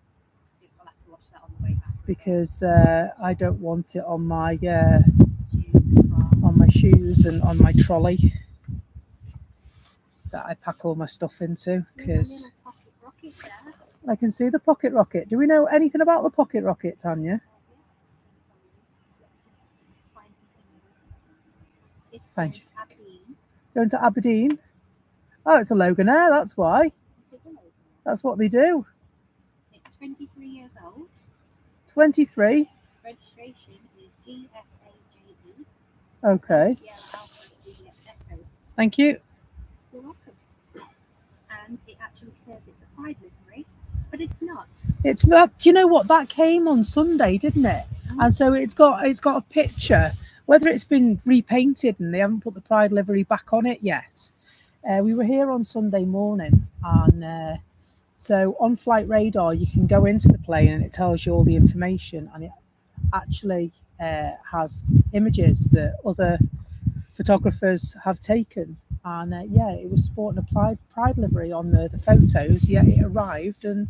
[SPEAKER 1] because I don't want it on my shoes and on my trolley that I pack all my stuff into, because
[SPEAKER 2] Pocket rocket there.
[SPEAKER 1] I can see the pocket rocket. Do we know anything about the pocket rocket, Tanya?
[SPEAKER 2] It's
[SPEAKER 1] Thank you.
[SPEAKER 2] Aberdeen.
[SPEAKER 1] Going to Aberdeen? Oh, it's a Loganair, that's why.
[SPEAKER 2] It is a Logan.
[SPEAKER 1] That's what they do.
[SPEAKER 2] It's 23 years old.
[SPEAKER 1] 23.
[SPEAKER 2] Registration is GSAJE.
[SPEAKER 1] Okay.
[SPEAKER 2] Yeah, Alpha Juliet Echo.
[SPEAKER 1] Thank you.
[SPEAKER 2] You're welcome. And it actually says it's the Pride livery, but it's not.
[SPEAKER 1] It's not. Do you know what? That came on Sunday, didn't it? And so it's got a picture. Whether it's been repainted and they haven't put the Pride livery back on it yet. We were here on Sunday morning, and so on Flight Radar you can go into the plane and it tells you all the information, and it actually has images that other photographers have taken. And yeah, it was sporting a Pride livery on the photos. Yeah, it arrived and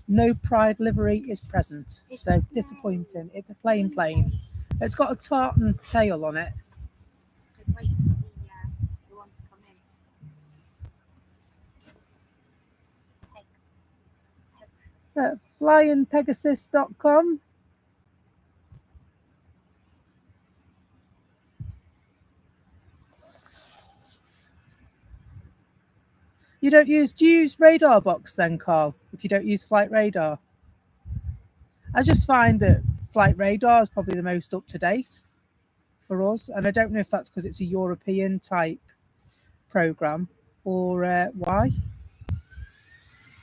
[SPEAKER 1] no Pride livery is present. So disappointing. It's a plain plane. It's got a tartan tail on it.
[SPEAKER 2] Just waiting for the one to come in.
[SPEAKER 1] Flyingpegasus.com. Do you use Radar Box then, Carl, if you don't use Flight Radar? I just find that Flight Radar is probably the most up to date for us, and I don't know if that's because it's a European type program or why.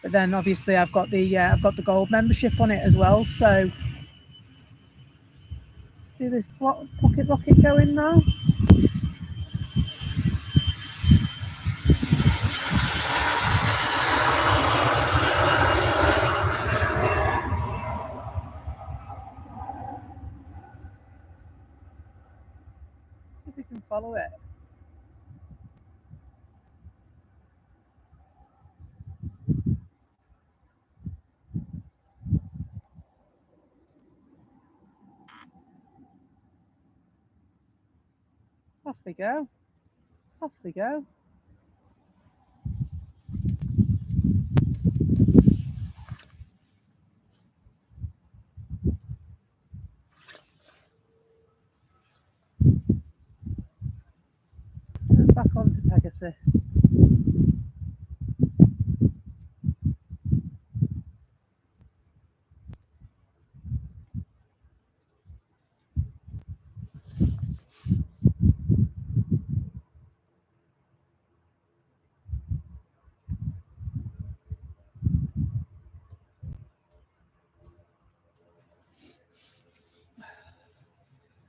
[SPEAKER 1] But then obviously I've got the gold membership on it as well. So see this pocket rocket going now. See if we can follow it. Off they go. Off they go. Back onto Pegasus.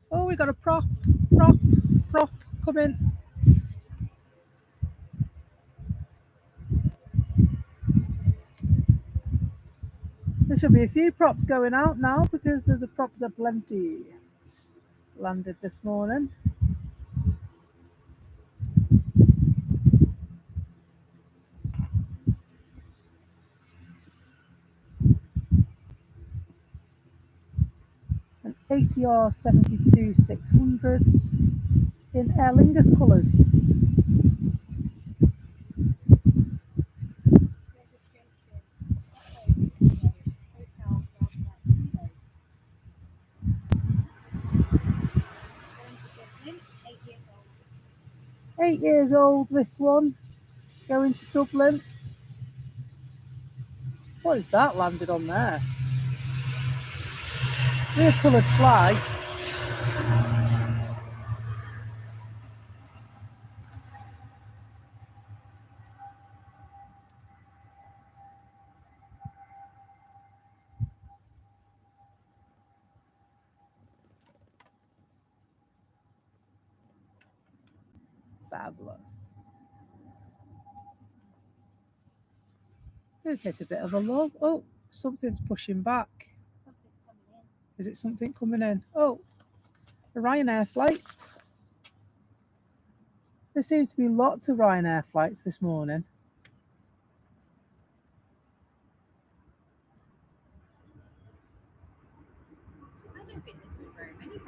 [SPEAKER 1] Oh, we got a prop coming. There should be a few props going out now because there's a props aplenty landed this morning. An ATR 72-600 in Aer Lingus colours.
[SPEAKER 2] Registration 8 years old.
[SPEAKER 1] 8 years old, this one. Going to Dublin. What is that landed on there? Rear coloured flag. Fabulous. We'll get a bit of a love. Oh, something's pushing back.
[SPEAKER 2] Something's coming in.
[SPEAKER 1] Is it something coming in? Oh, a Ryanair flight. There seems to be lots of Ryanair flights this morning.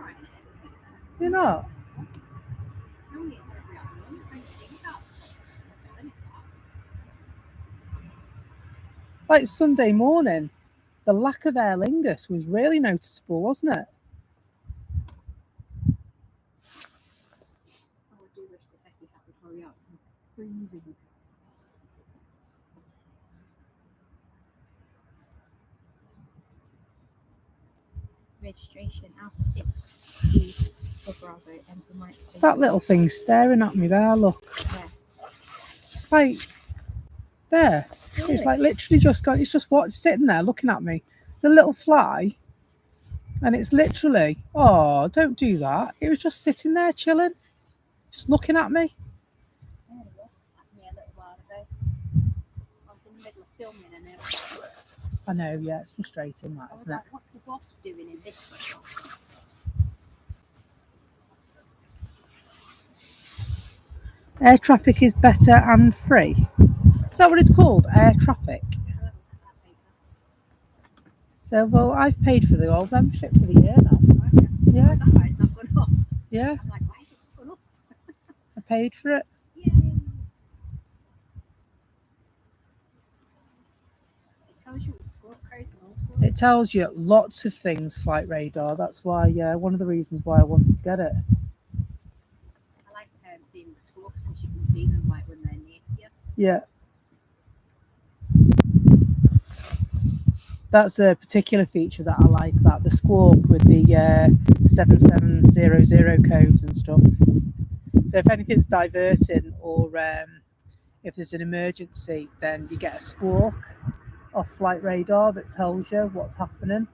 [SPEAKER 2] right in it, to be fair.
[SPEAKER 1] You're not.
[SPEAKER 2] Normally it's every other month. Don't think about successful, isn't it?
[SPEAKER 1] Like Sunday morning, the lack of Aer Lingus was really noticeable, wasn't it?
[SPEAKER 2] Oh, I do wish the SETI cap would hurry up. I'm freezing. Registration Alpha 6 G for Bravo and for Mike.
[SPEAKER 1] That little thing staring at me there, look.
[SPEAKER 2] Yeah.
[SPEAKER 1] It's like there. It's like literally just got, it's just sitting there looking at me. The little fly. And it's literally, oh, don't do that. It was just sitting there chilling, just looking at me.
[SPEAKER 2] Yeah, it was at me a little while ago. I was in the middle of filming and it was
[SPEAKER 1] I know, yeah, it's frustrating, that, isn't it?
[SPEAKER 2] like, what's the boss doing in this shot?
[SPEAKER 1] Air traffic is better and free. Is that what it's called? Air traffic. So, well, I've paid for the old membership for the year now. Yeah.
[SPEAKER 2] Is that why it's not gone up?
[SPEAKER 1] Yeah.
[SPEAKER 2] I'm like, why is it not gone up?
[SPEAKER 1] I paid for it.
[SPEAKER 2] Yay! It tells you what score codes and all sorts.
[SPEAKER 1] It tells you lots of things, Flight Radar. That's why, one of the reasons why I wanted to get it.
[SPEAKER 2] I like seeing the score because you can see them like when they're near to you.
[SPEAKER 1] Yeah. That's a particular feature that I like, that the squawk with the 7700 codes and stuff. So if anything's diverting or if there's an emergency, then you get a squawk off Flight Radar that tells you what's happening.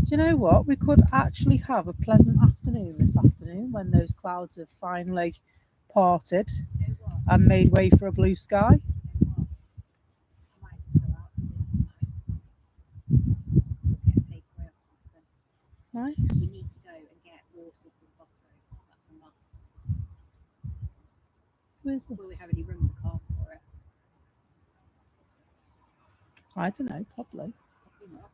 [SPEAKER 1] Do you know what? We could actually have a pleasant afternoon this afternoon when those clouds have finally parted
[SPEAKER 2] You know what?
[SPEAKER 1] and made way for a blue sky.
[SPEAKER 2] You know what? I might just go out and do it tonight. Get a takeaway or something.
[SPEAKER 1] Nice.
[SPEAKER 2] We need to go and get water from Bosco. That's a must.
[SPEAKER 1] Where's the...
[SPEAKER 2] Will we have any room in the car for it?
[SPEAKER 1] I don't know, probably.
[SPEAKER 2] Probably not.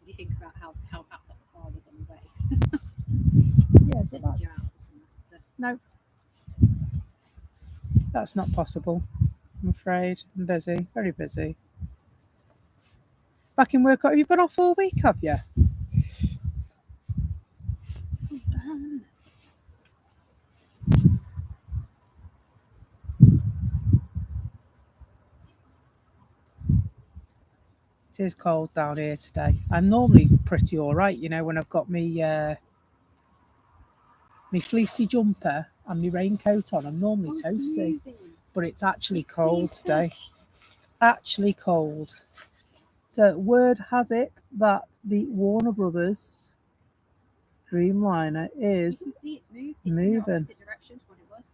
[SPEAKER 2] What do you think about how packed up the car was on the way?
[SPEAKER 1] Yeah, so
[SPEAKER 2] Send you
[SPEAKER 1] that's...
[SPEAKER 2] out or something.
[SPEAKER 1] No. That's not possible, I'm afraid. I'm busy, very busy. Back in work, have you been off all week, have you? It is cold down here today. I'm normally pretty all right, when I've got me fleecy jumper and my raincoat on. I'm normally toasty, but it's actually cold today. It's actually cold. So word has it that the Warner Brothers Dreamliner is
[SPEAKER 2] you can see it's moved. It's
[SPEAKER 1] moving.
[SPEAKER 2] in the opposite direction to what it was.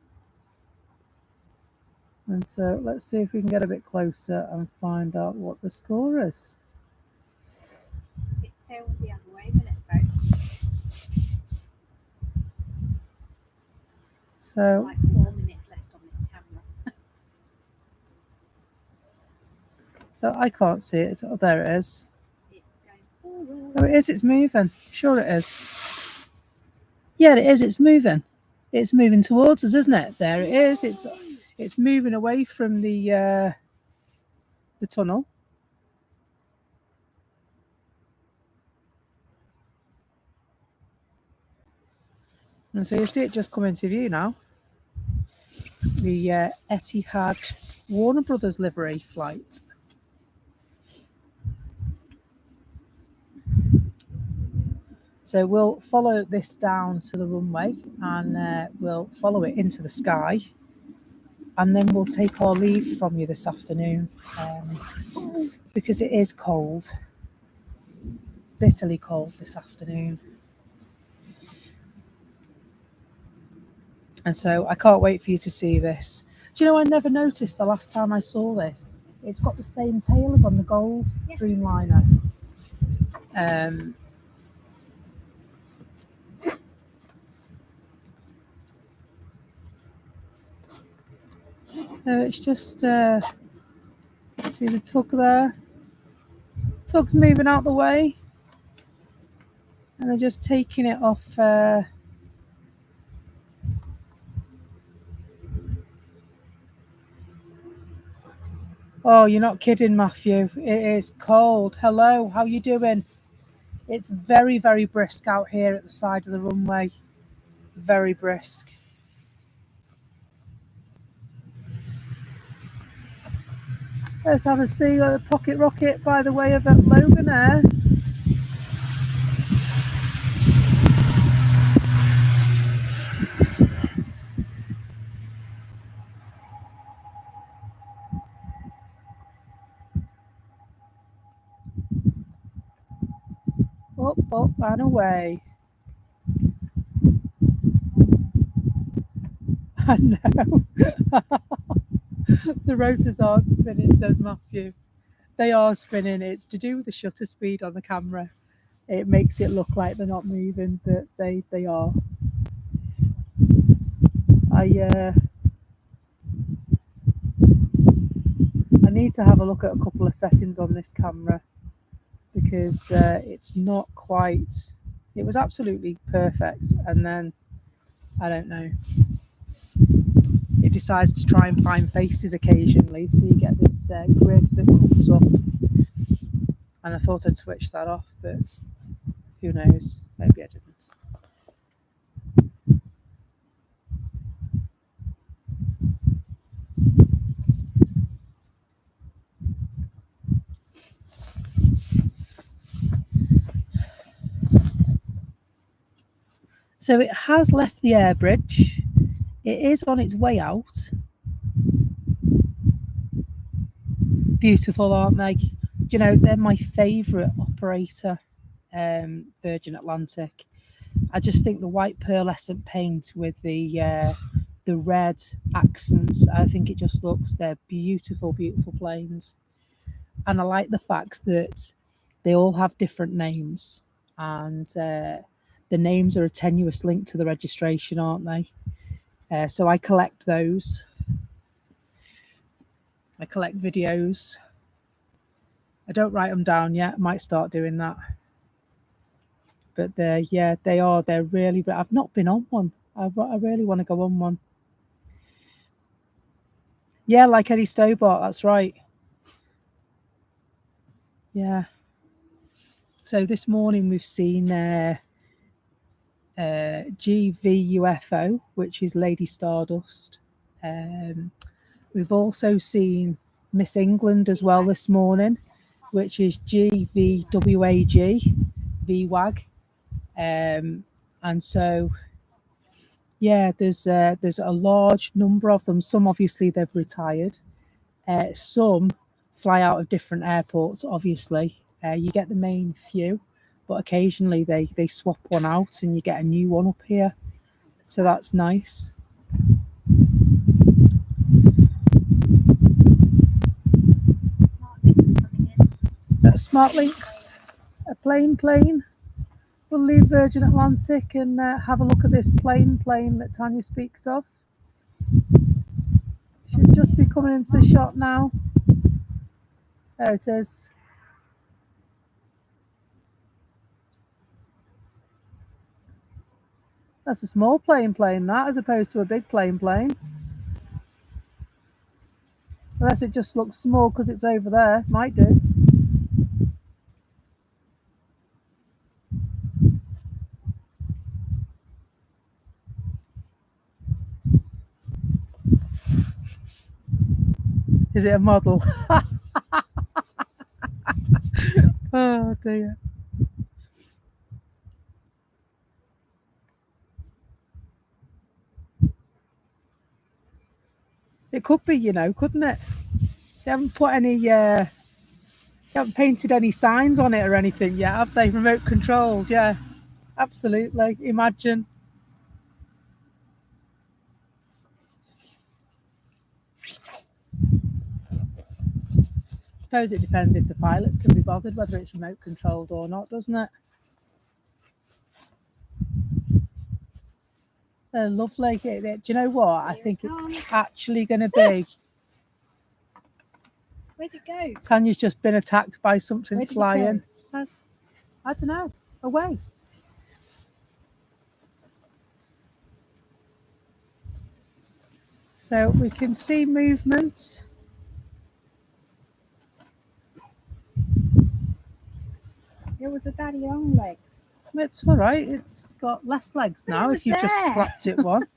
[SPEAKER 1] And so let's see if we can get a bit closer and find out what the score is.
[SPEAKER 2] Its tail was the other way a minute ago.
[SPEAKER 1] So
[SPEAKER 2] Like 4 minutes left on this camera.
[SPEAKER 1] So I can't see it. Oh, there it is.
[SPEAKER 2] It's going forward.
[SPEAKER 1] There it is. It's moving. Sure it is. Yeah, it is. It's moving. It's moving towards us, isn't it? There it is. It's moving away from the tunnel. And so you see it just come into view now. The Etihad Warner Brothers livery flight. So we'll follow this down to the runway and we'll follow it into the sky. And then we'll take our leave from you this afternoon because it is cold, bitterly cold this afternoon. And so I can't wait for you to see this. Do you know, I never noticed the last time I saw this. It's got the same tail as on the gold Dreamliner. So it's just see the tug there. Tug's moving out the way, and they're just taking it off. Oh, you're not kidding, Matthew. It is cold. Hello, how you doing? It's very, very brisk out here at the side of the runway. Very brisk. Let's have a see at the pocket rocket by the way of Logan Air. Up, up and away. I know. The rotors aren't spinning, says Matthew. They are spinning. It's to do with the shutter speed on the camera. It makes it look like they're not moving, but they are. I need to have a look at a couple of settings on this camera because it's not quite. It was absolutely perfect, and then I don't know. It decides to try and find faces occasionally, so you get this grid that comes up. And I thought I'd switch that off, but who knows? Maybe I didn't. So it has left the air bridge. It is on its way out. Beautiful, aren't they? Do you know, they're my favourite operator, Virgin Atlantic. I just think the white pearlescent paint with the red accents, I think it just looks, they're beautiful, beautiful planes. And I like the fact that they all have different names, and the names are a tenuous link to the registration, aren't they? So I collect those. I collect videos. I don't write them down yet. I might start doing that. But they are. They're really. But I've not been on one. I really want to go on one. Yeah, like Eddie Stobart. That's right. Yeah. So this morning we've seen GVUFO, which is Lady Stardust. We've also seen Miss England as well this morning, which is GVWAG, VWAG. And so, yeah, there's a large number of them. Some obviously they've retired. Some fly out of different airports, obviously. You get the main few, but occasionally they swap one out and you get a new one up here. So that's nice. Smart Links, a plane. We'll leave Virgin Atlantic and have a look at this plane that Tanya speaks of. Should just be coming into the shot now. There it is. That's a small plane, that, as opposed to a big plane. Unless it just looks small because it's over there. Might do. Is it a model? Oh dear. It could be, couldn't it? They haven't put any, they haven't painted any signs on it or anything yet, have they? Remote controlled, yeah. Absolutely. Imagine. I suppose it depends if the pilots can be bothered, whether it's remote controlled or not, doesn't it? They're lovely. Do you know what? I think it's actually going to be
[SPEAKER 2] Where'd it go?
[SPEAKER 1] Tanya's just been attacked by something
[SPEAKER 2] Where did it
[SPEAKER 1] flying. I don't know. Away. So we can see movement.
[SPEAKER 2] It was a daddy long legs.
[SPEAKER 1] It's all right. It's got less legs
[SPEAKER 2] But it
[SPEAKER 1] now
[SPEAKER 2] was
[SPEAKER 1] if you've just
[SPEAKER 2] there.
[SPEAKER 1] slapped it one.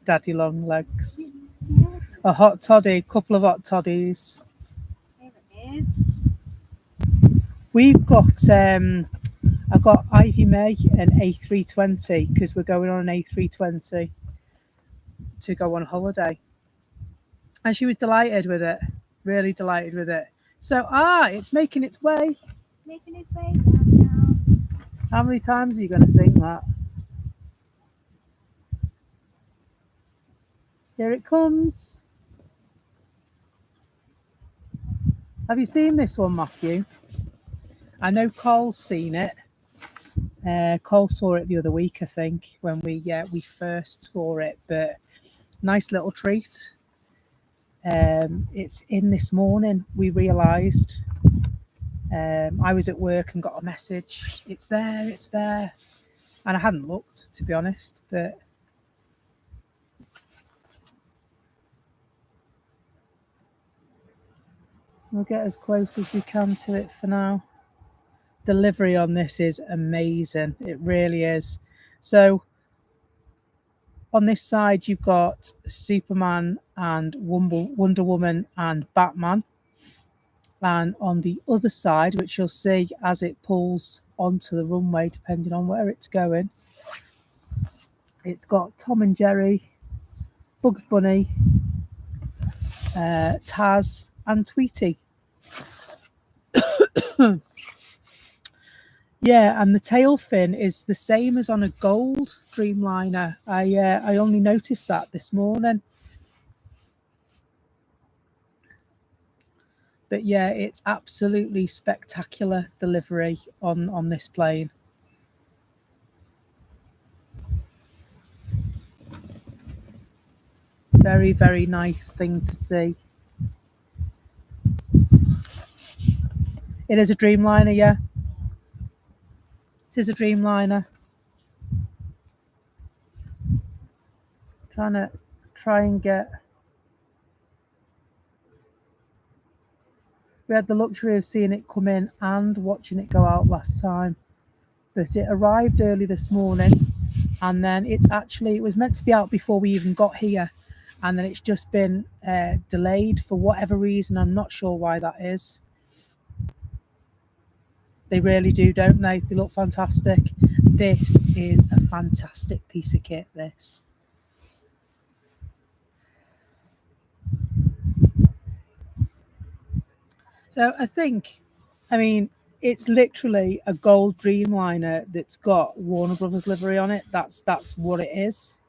[SPEAKER 1] Daddy long legs.
[SPEAKER 2] Yeah,
[SPEAKER 1] A hot toddy, couple of hot toddies.
[SPEAKER 2] there it is.
[SPEAKER 1] We've got I've got Ivy May an A320 because we're going on an A320 to go on holiday. And she was delighted with it. Really delighted with it. So it's making its way.
[SPEAKER 2] Making his way down.
[SPEAKER 1] How many times are you gonna sing that? Here it comes. Have you seen this one, Matthew? I know Cole's seen it. Cole saw it the other week, I think, when we first saw it. But nice little treat. It's in this morning. We realised. I was at work and got a message. It's there. It's there. And I hadn't looked, to be honest. But we'll get as close as we can to it for now. Delivery on this is amazing. It really is. So on this side, you've got Superman and Wonder Woman and Batman. And on the other side, which you'll see as it pulls onto the runway, depending on where it's going, it's got Tom and Jerry, Bugs Bunny, Taz, and Tweety. Yeah, and the tail fin is the same as on a gold Dreamliner. I only noticed that this morning. But yeah, it's absolutely spectacular delivery on this plane. Very, very nice thing to see. It is a Dreamliner, yeah. It is a Dreamliner. Trying to try and get... We had the luxury of seeing it come in and watching it go out last time. But it arrived early this morning, and then it was meant to be out before we even got here. And then it's just been delayed for whatever reason. I'm not sure why that is. They really do, don't they? They look fantastic. This is a fantastic piece of kit, this. So it's literally a gold Dreamliner that's got Warner Brothers livery on it. That's what it is.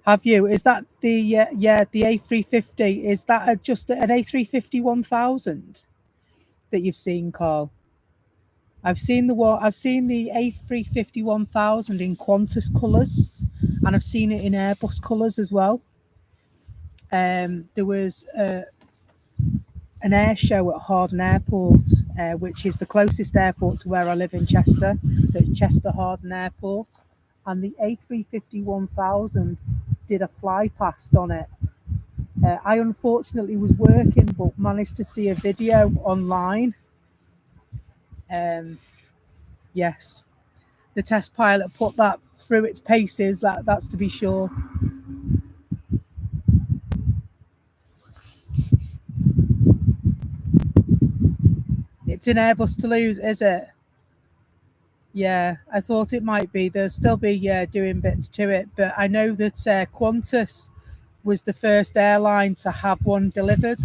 [SPEAKER 1] Have you? Is that the the A350? Is that just an A350 1000 that you've seen, Carl? I've seen the A350 1000 in Qantas colours, and I've seen it in Airbus colours as well. There was an air show at Harden Airport, which is the closest airport to where I live in Chester. That's Chester Harden Airport, and the A350 1000 did a fly past on it. I unfortunately was working, but managed to see a video online. Yes, the test pilot put that through its paces. That's to be sure. It's in Airbus Toulouse, is it? Yeah, I thought it might be. There'll still be doing bits to it, but I know that Qantas was the first airline to have one delivered.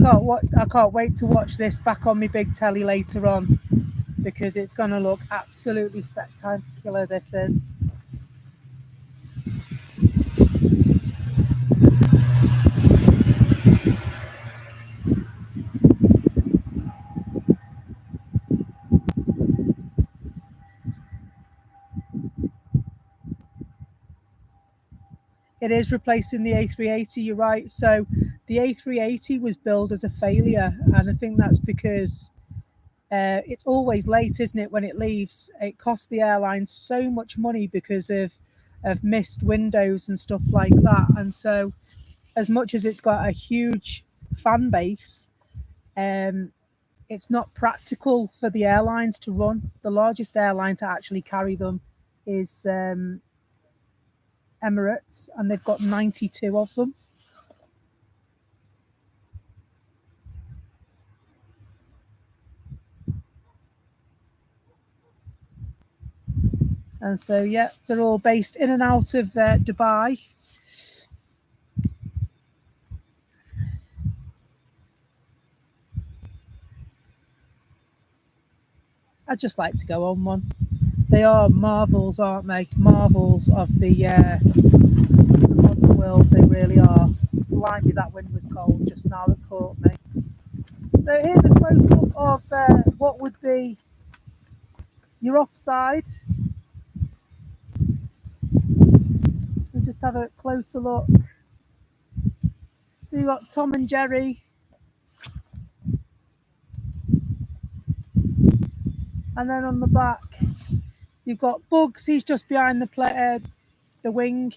[SPEAKER 1] I can't wait to watch this back on my big telly later on, because it's going to look absolutely spectacular. This is. It is replacing the A380, you're right. So the A380 was billed as a failure, and I think that's because it's always late, isn't it, when it leaves? It costs the airline so much money because of missed windows and stuff like that. And so, as much as it's got a huge fan base, it's not practical for the airlines to run. The largest airline to actually carry them is Emirates, and they've got 92 of them. And so, yeah, they're all based in and out of Dubai. I'd just like to go on one. They are marvels, aren't they? Marvels of the modern world. They really are. Blimey, that wind was cold just now. That caught me. So here's a close up of what would be your offside. We'll just have a closer look. You've got Tom and Jerry. And then on the back, you've got Bugs. He's just behind the wing.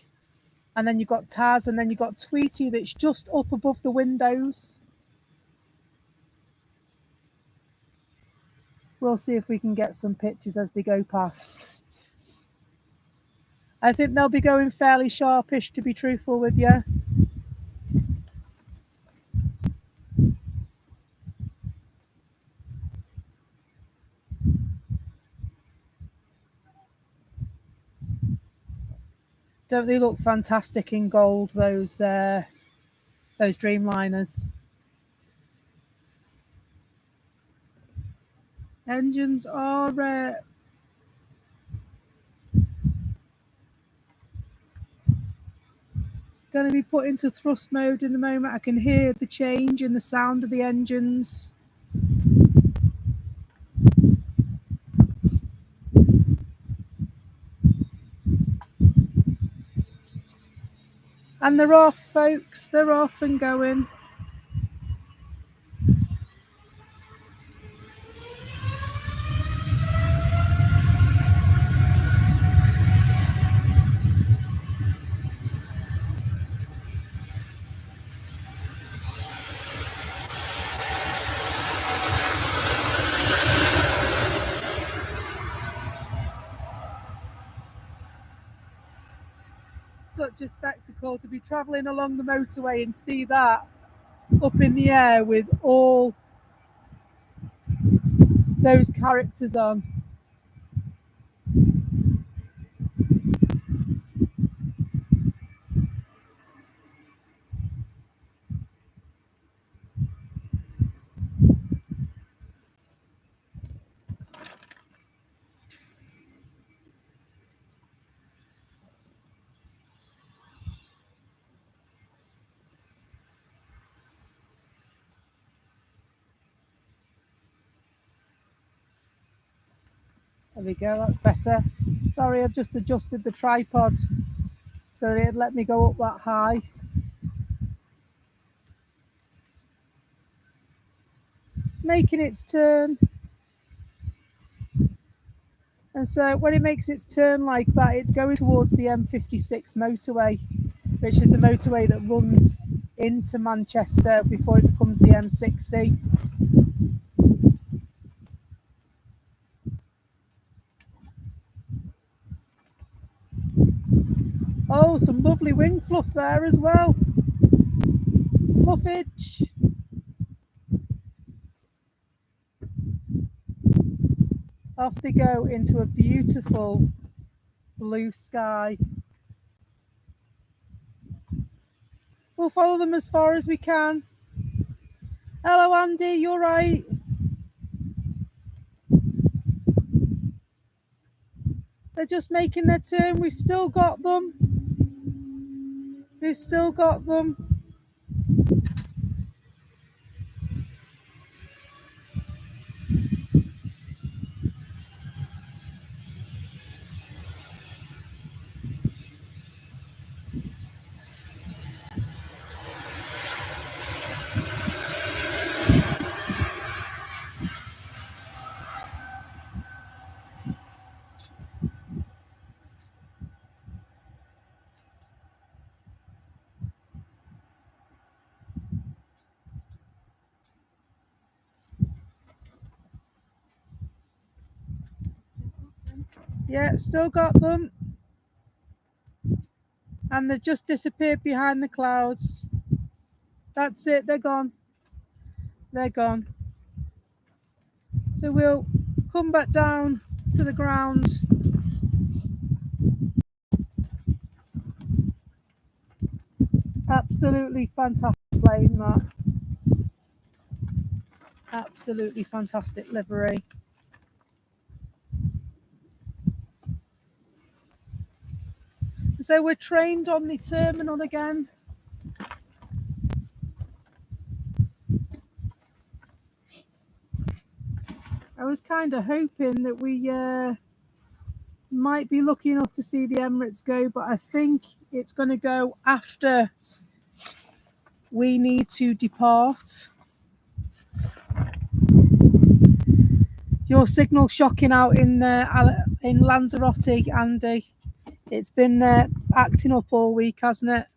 [SPEAKER 1] And then you've got Taz. And then you've got Tweety that's just up above the windows. We'll see if we can get some pictures as they go past. I think they'll be going fairly sharpish, to be truthful with you. Don't they look fantastic in gold, those Dreamliners? Engines are going to be put into thrust mode in a moment. I can hear the change in the sound of the engines. And they're off, folks. They're off and going. Such a spectacle to be travelling along the motorway and see that up in the air with all those characters on. There we go, that's better. Sorry, I've just adjusted the tripod so that it'd let me go up that high. Making its turn. And so when it makes its turn like that, it's going towards the M56 motorway, which is the motorway that runs into Manchester before it becomes the M60. Oh, some lovely wing fluff there as well. Fluffage. Off they go into a beautiful blue sky. We'll follow them as far as we can. Hello, Andy, you're right. They're just making their turn. We've still got them. We've still got them. Yeah, still got them. And they've just disappeared behind the clouds. That's it, they're gone. They're gone. So we'll come back down to the ground. Absolutely fantastic plane, that. Absolutely fantastic livery. So we're trained on the terminal again. I was kind of hoping that we might be lucky enough to see the Emirates go, but I think it's going to go after we need to depart. Your signal shocking out in Lanzarote, Andy. It's been acting up all week, hasn't it?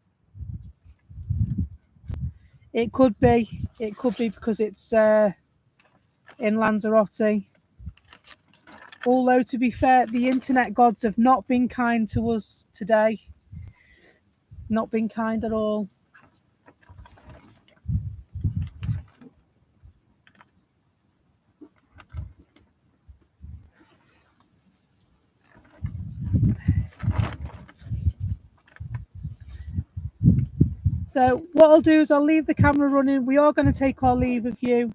[SPEAKER 1] It could be. It could be because it's in Lanzarote. Although, to be fair, the internet gods have not been kind to us today. Not been kind at all. So what I'll do is I'll leave the camera running. We are going to take our leave of you.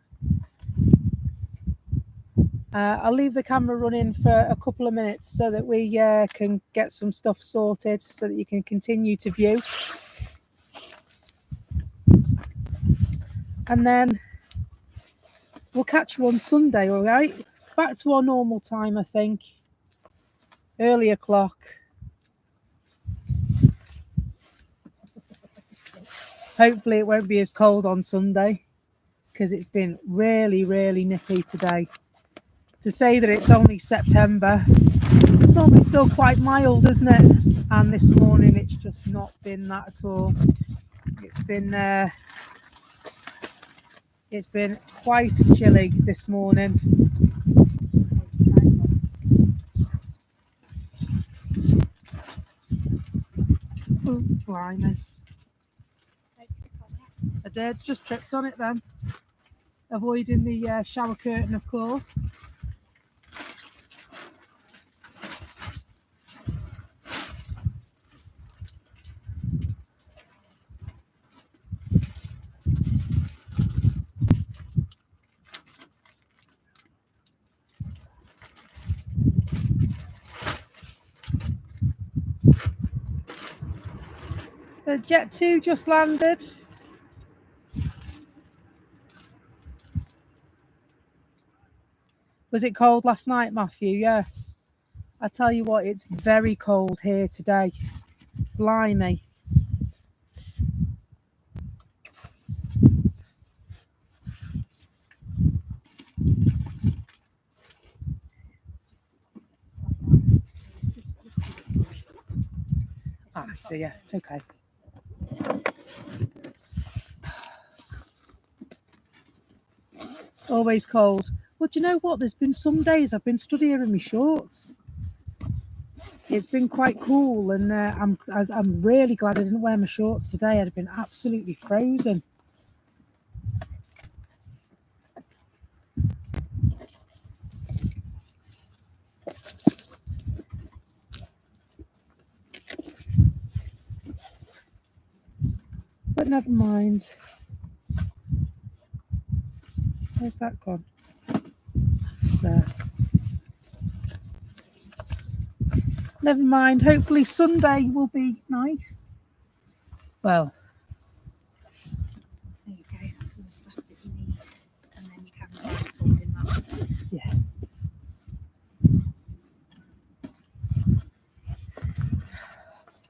[SPEAKER 1] I'll leave the camera running for a couple of minutes so that we can get some stuff sorted so that you can continue to view. And then we'll catch you on Sunday, all right? Back to our normal time, I think. Early o'clock. Hopefully it won't be as cold on Sunday because it's been really, really nippy today. To say that it's only September, it's normally still quite mild, isn't it? And this morning it's just not been that at all. It's been quite chilly this morning. Oh, blimey. I did, just tripped on it then. Avoiding the shower curtain, of course. The Jet 2 just landed. Was it cold last night, Matthew? Yeah. I tell you what, it's very cold here today. Blimey. So yeah, it's okay. Always cold. Well, do you know what? There's been some days I've been stood here in my shorts. It's been quite cool, and I'm really glad I didn't wear my shorts today. I'd have been absolutely frozen. But never mind. Where's that gone? It's there. Never mind. Hopefully Sunday will be nice. Well,
[SPEAKER 2] there you go. That's all the stuff that you need, and then you can holding that.
[SPEAKER 1] Yeah.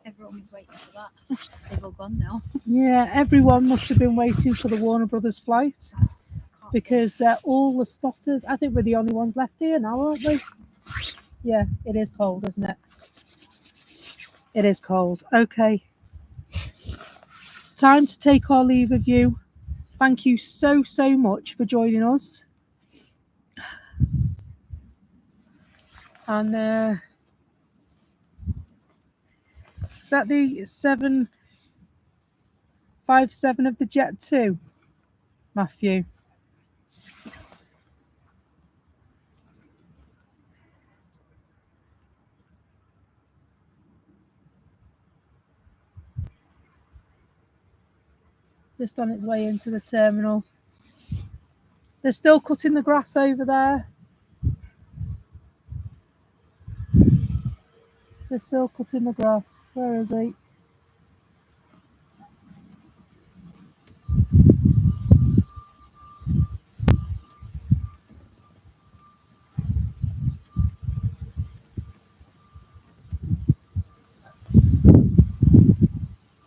[SPEAKER 2] Everyone was waiting for that. They've all gone now.
[SPEAKER 1] Yeah, everyone must have been waiting for the Warner Brothers flight because all the spotters, I think we're the only ones left here now, aren't we? Yeah, it is cold, isn't it? It is cold. Okay. Time to take our leave of you. Thank you so much for joining us. And is that the 757 of the Jet 2, Matthew? Just on its way into the terminal. They're still cutting the grass over there. They're still cutting the grass. Where is he?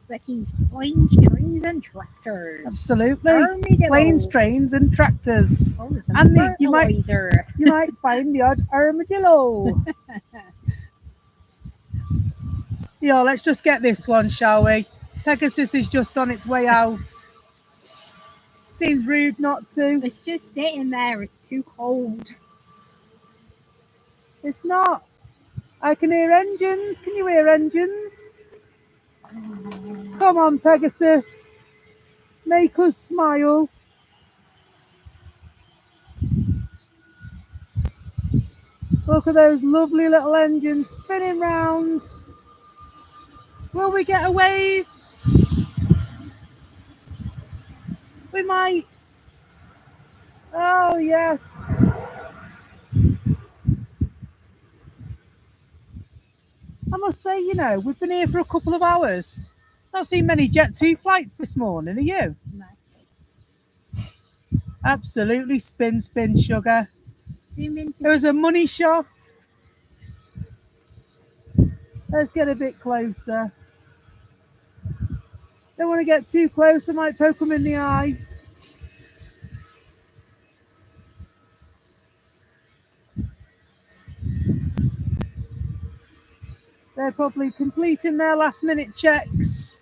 [SPEAKER 2] But he's planes, trains, and tractors.
[SPEAKER 1] Absolutely.
[SPEAKER 2] Armadillos.
[SPEAKER 1] Planes, trains, and tractors.
[SPEAKER 2] Oh, some
[SPEAKER 1] And you might
[SPEAKER 2] fertilizer.
[SPEAKER 1] find the odd armadillo. Yeah, let's just get this one, shall we? Pegasus is just on its way out. Seems rude not to.
[SPEAKER 2] It's just sitting there. It's too cold.
[SPEAKER 1] It's not. I can hear engines. Can you hear engines? Come on, Pegasus. Make us smile. Look at those lovely little engines spinning round. Will we get a wave? We might. Oh, yes. I must say, we've been here for a couple of hours. Not seen many Jet 2 flights this morning, are you?
[SPEAKER 2] No.
[SPEAKER 1] Absolutely spin, sugar.
[SPEAKER 2] Zoom into.
[SPEAKER 1] It was a money shot. Let's get a bit closer. Don't want to get too close, I might poke them in the eye. They're probably completing their last minute checks.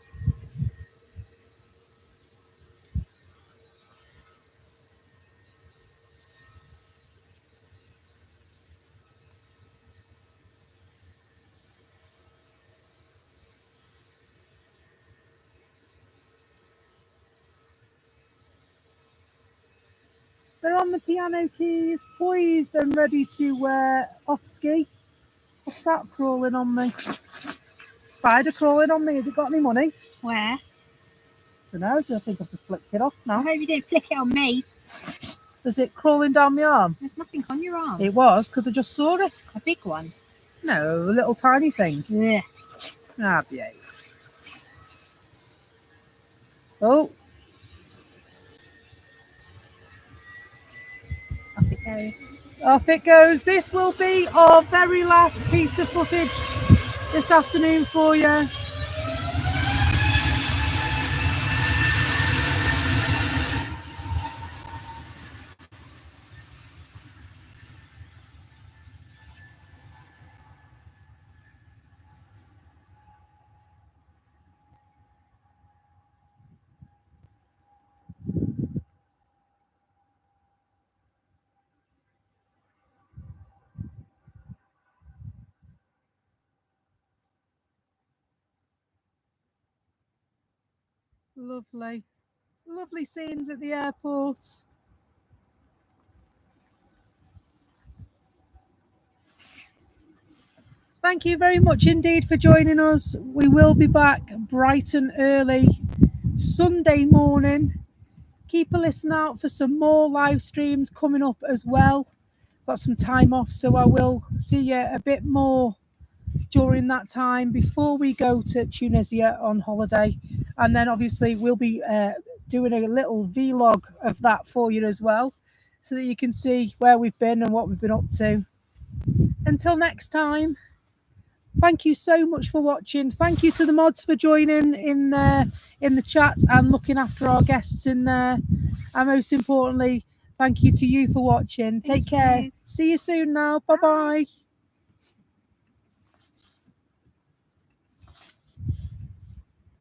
[SPEAKER 1] They're on the piano keys, poised and ready to off ski. What's that crawling on me? Spider crawling on me. Has it got any money?
[SPEAKER 2] Where?
[SPEAKER 1] I don't know. I think I've just flicked it off now.
[SPEAKER 2] I hope you didn't flick it on me.
[SPEAKER 1] Is it crawling down my arm?
[SPEAKER 2] There's nothing on your arm.
[SPEAKER 1] It was, because I just saw it.
[SPEAKER 2] A big one.
[SPEAKER 1] No, a little tiny thing.
[SPEAKER 2] Yeah.
[SPEAKER 1] Ah, behave. Oh.
[SPEAKER 2] Off it goes.
[SPEAKER 1] Off it goes. This will be our very last piece of footage this afternoon for you. Lovely. Lovely scenes at the airport. Thank you very much indeed for joining us. We will be back bright and early Sunday morning. Keep a listen out for some more live streams coming up as well. Got some time off, so I will see you a bit more during that time before we go to Tunisia on holiday. And then obviously we'll be doing a little vlog of that for you as well, so that you can see where we've been and what we've been up to. Until next time, thank you so much for watching. Thank you to the mods for joining in the chat and looking after our guests in there. And most importantly, thank you to you for watching. Take care. See you soon now. Bye-bye.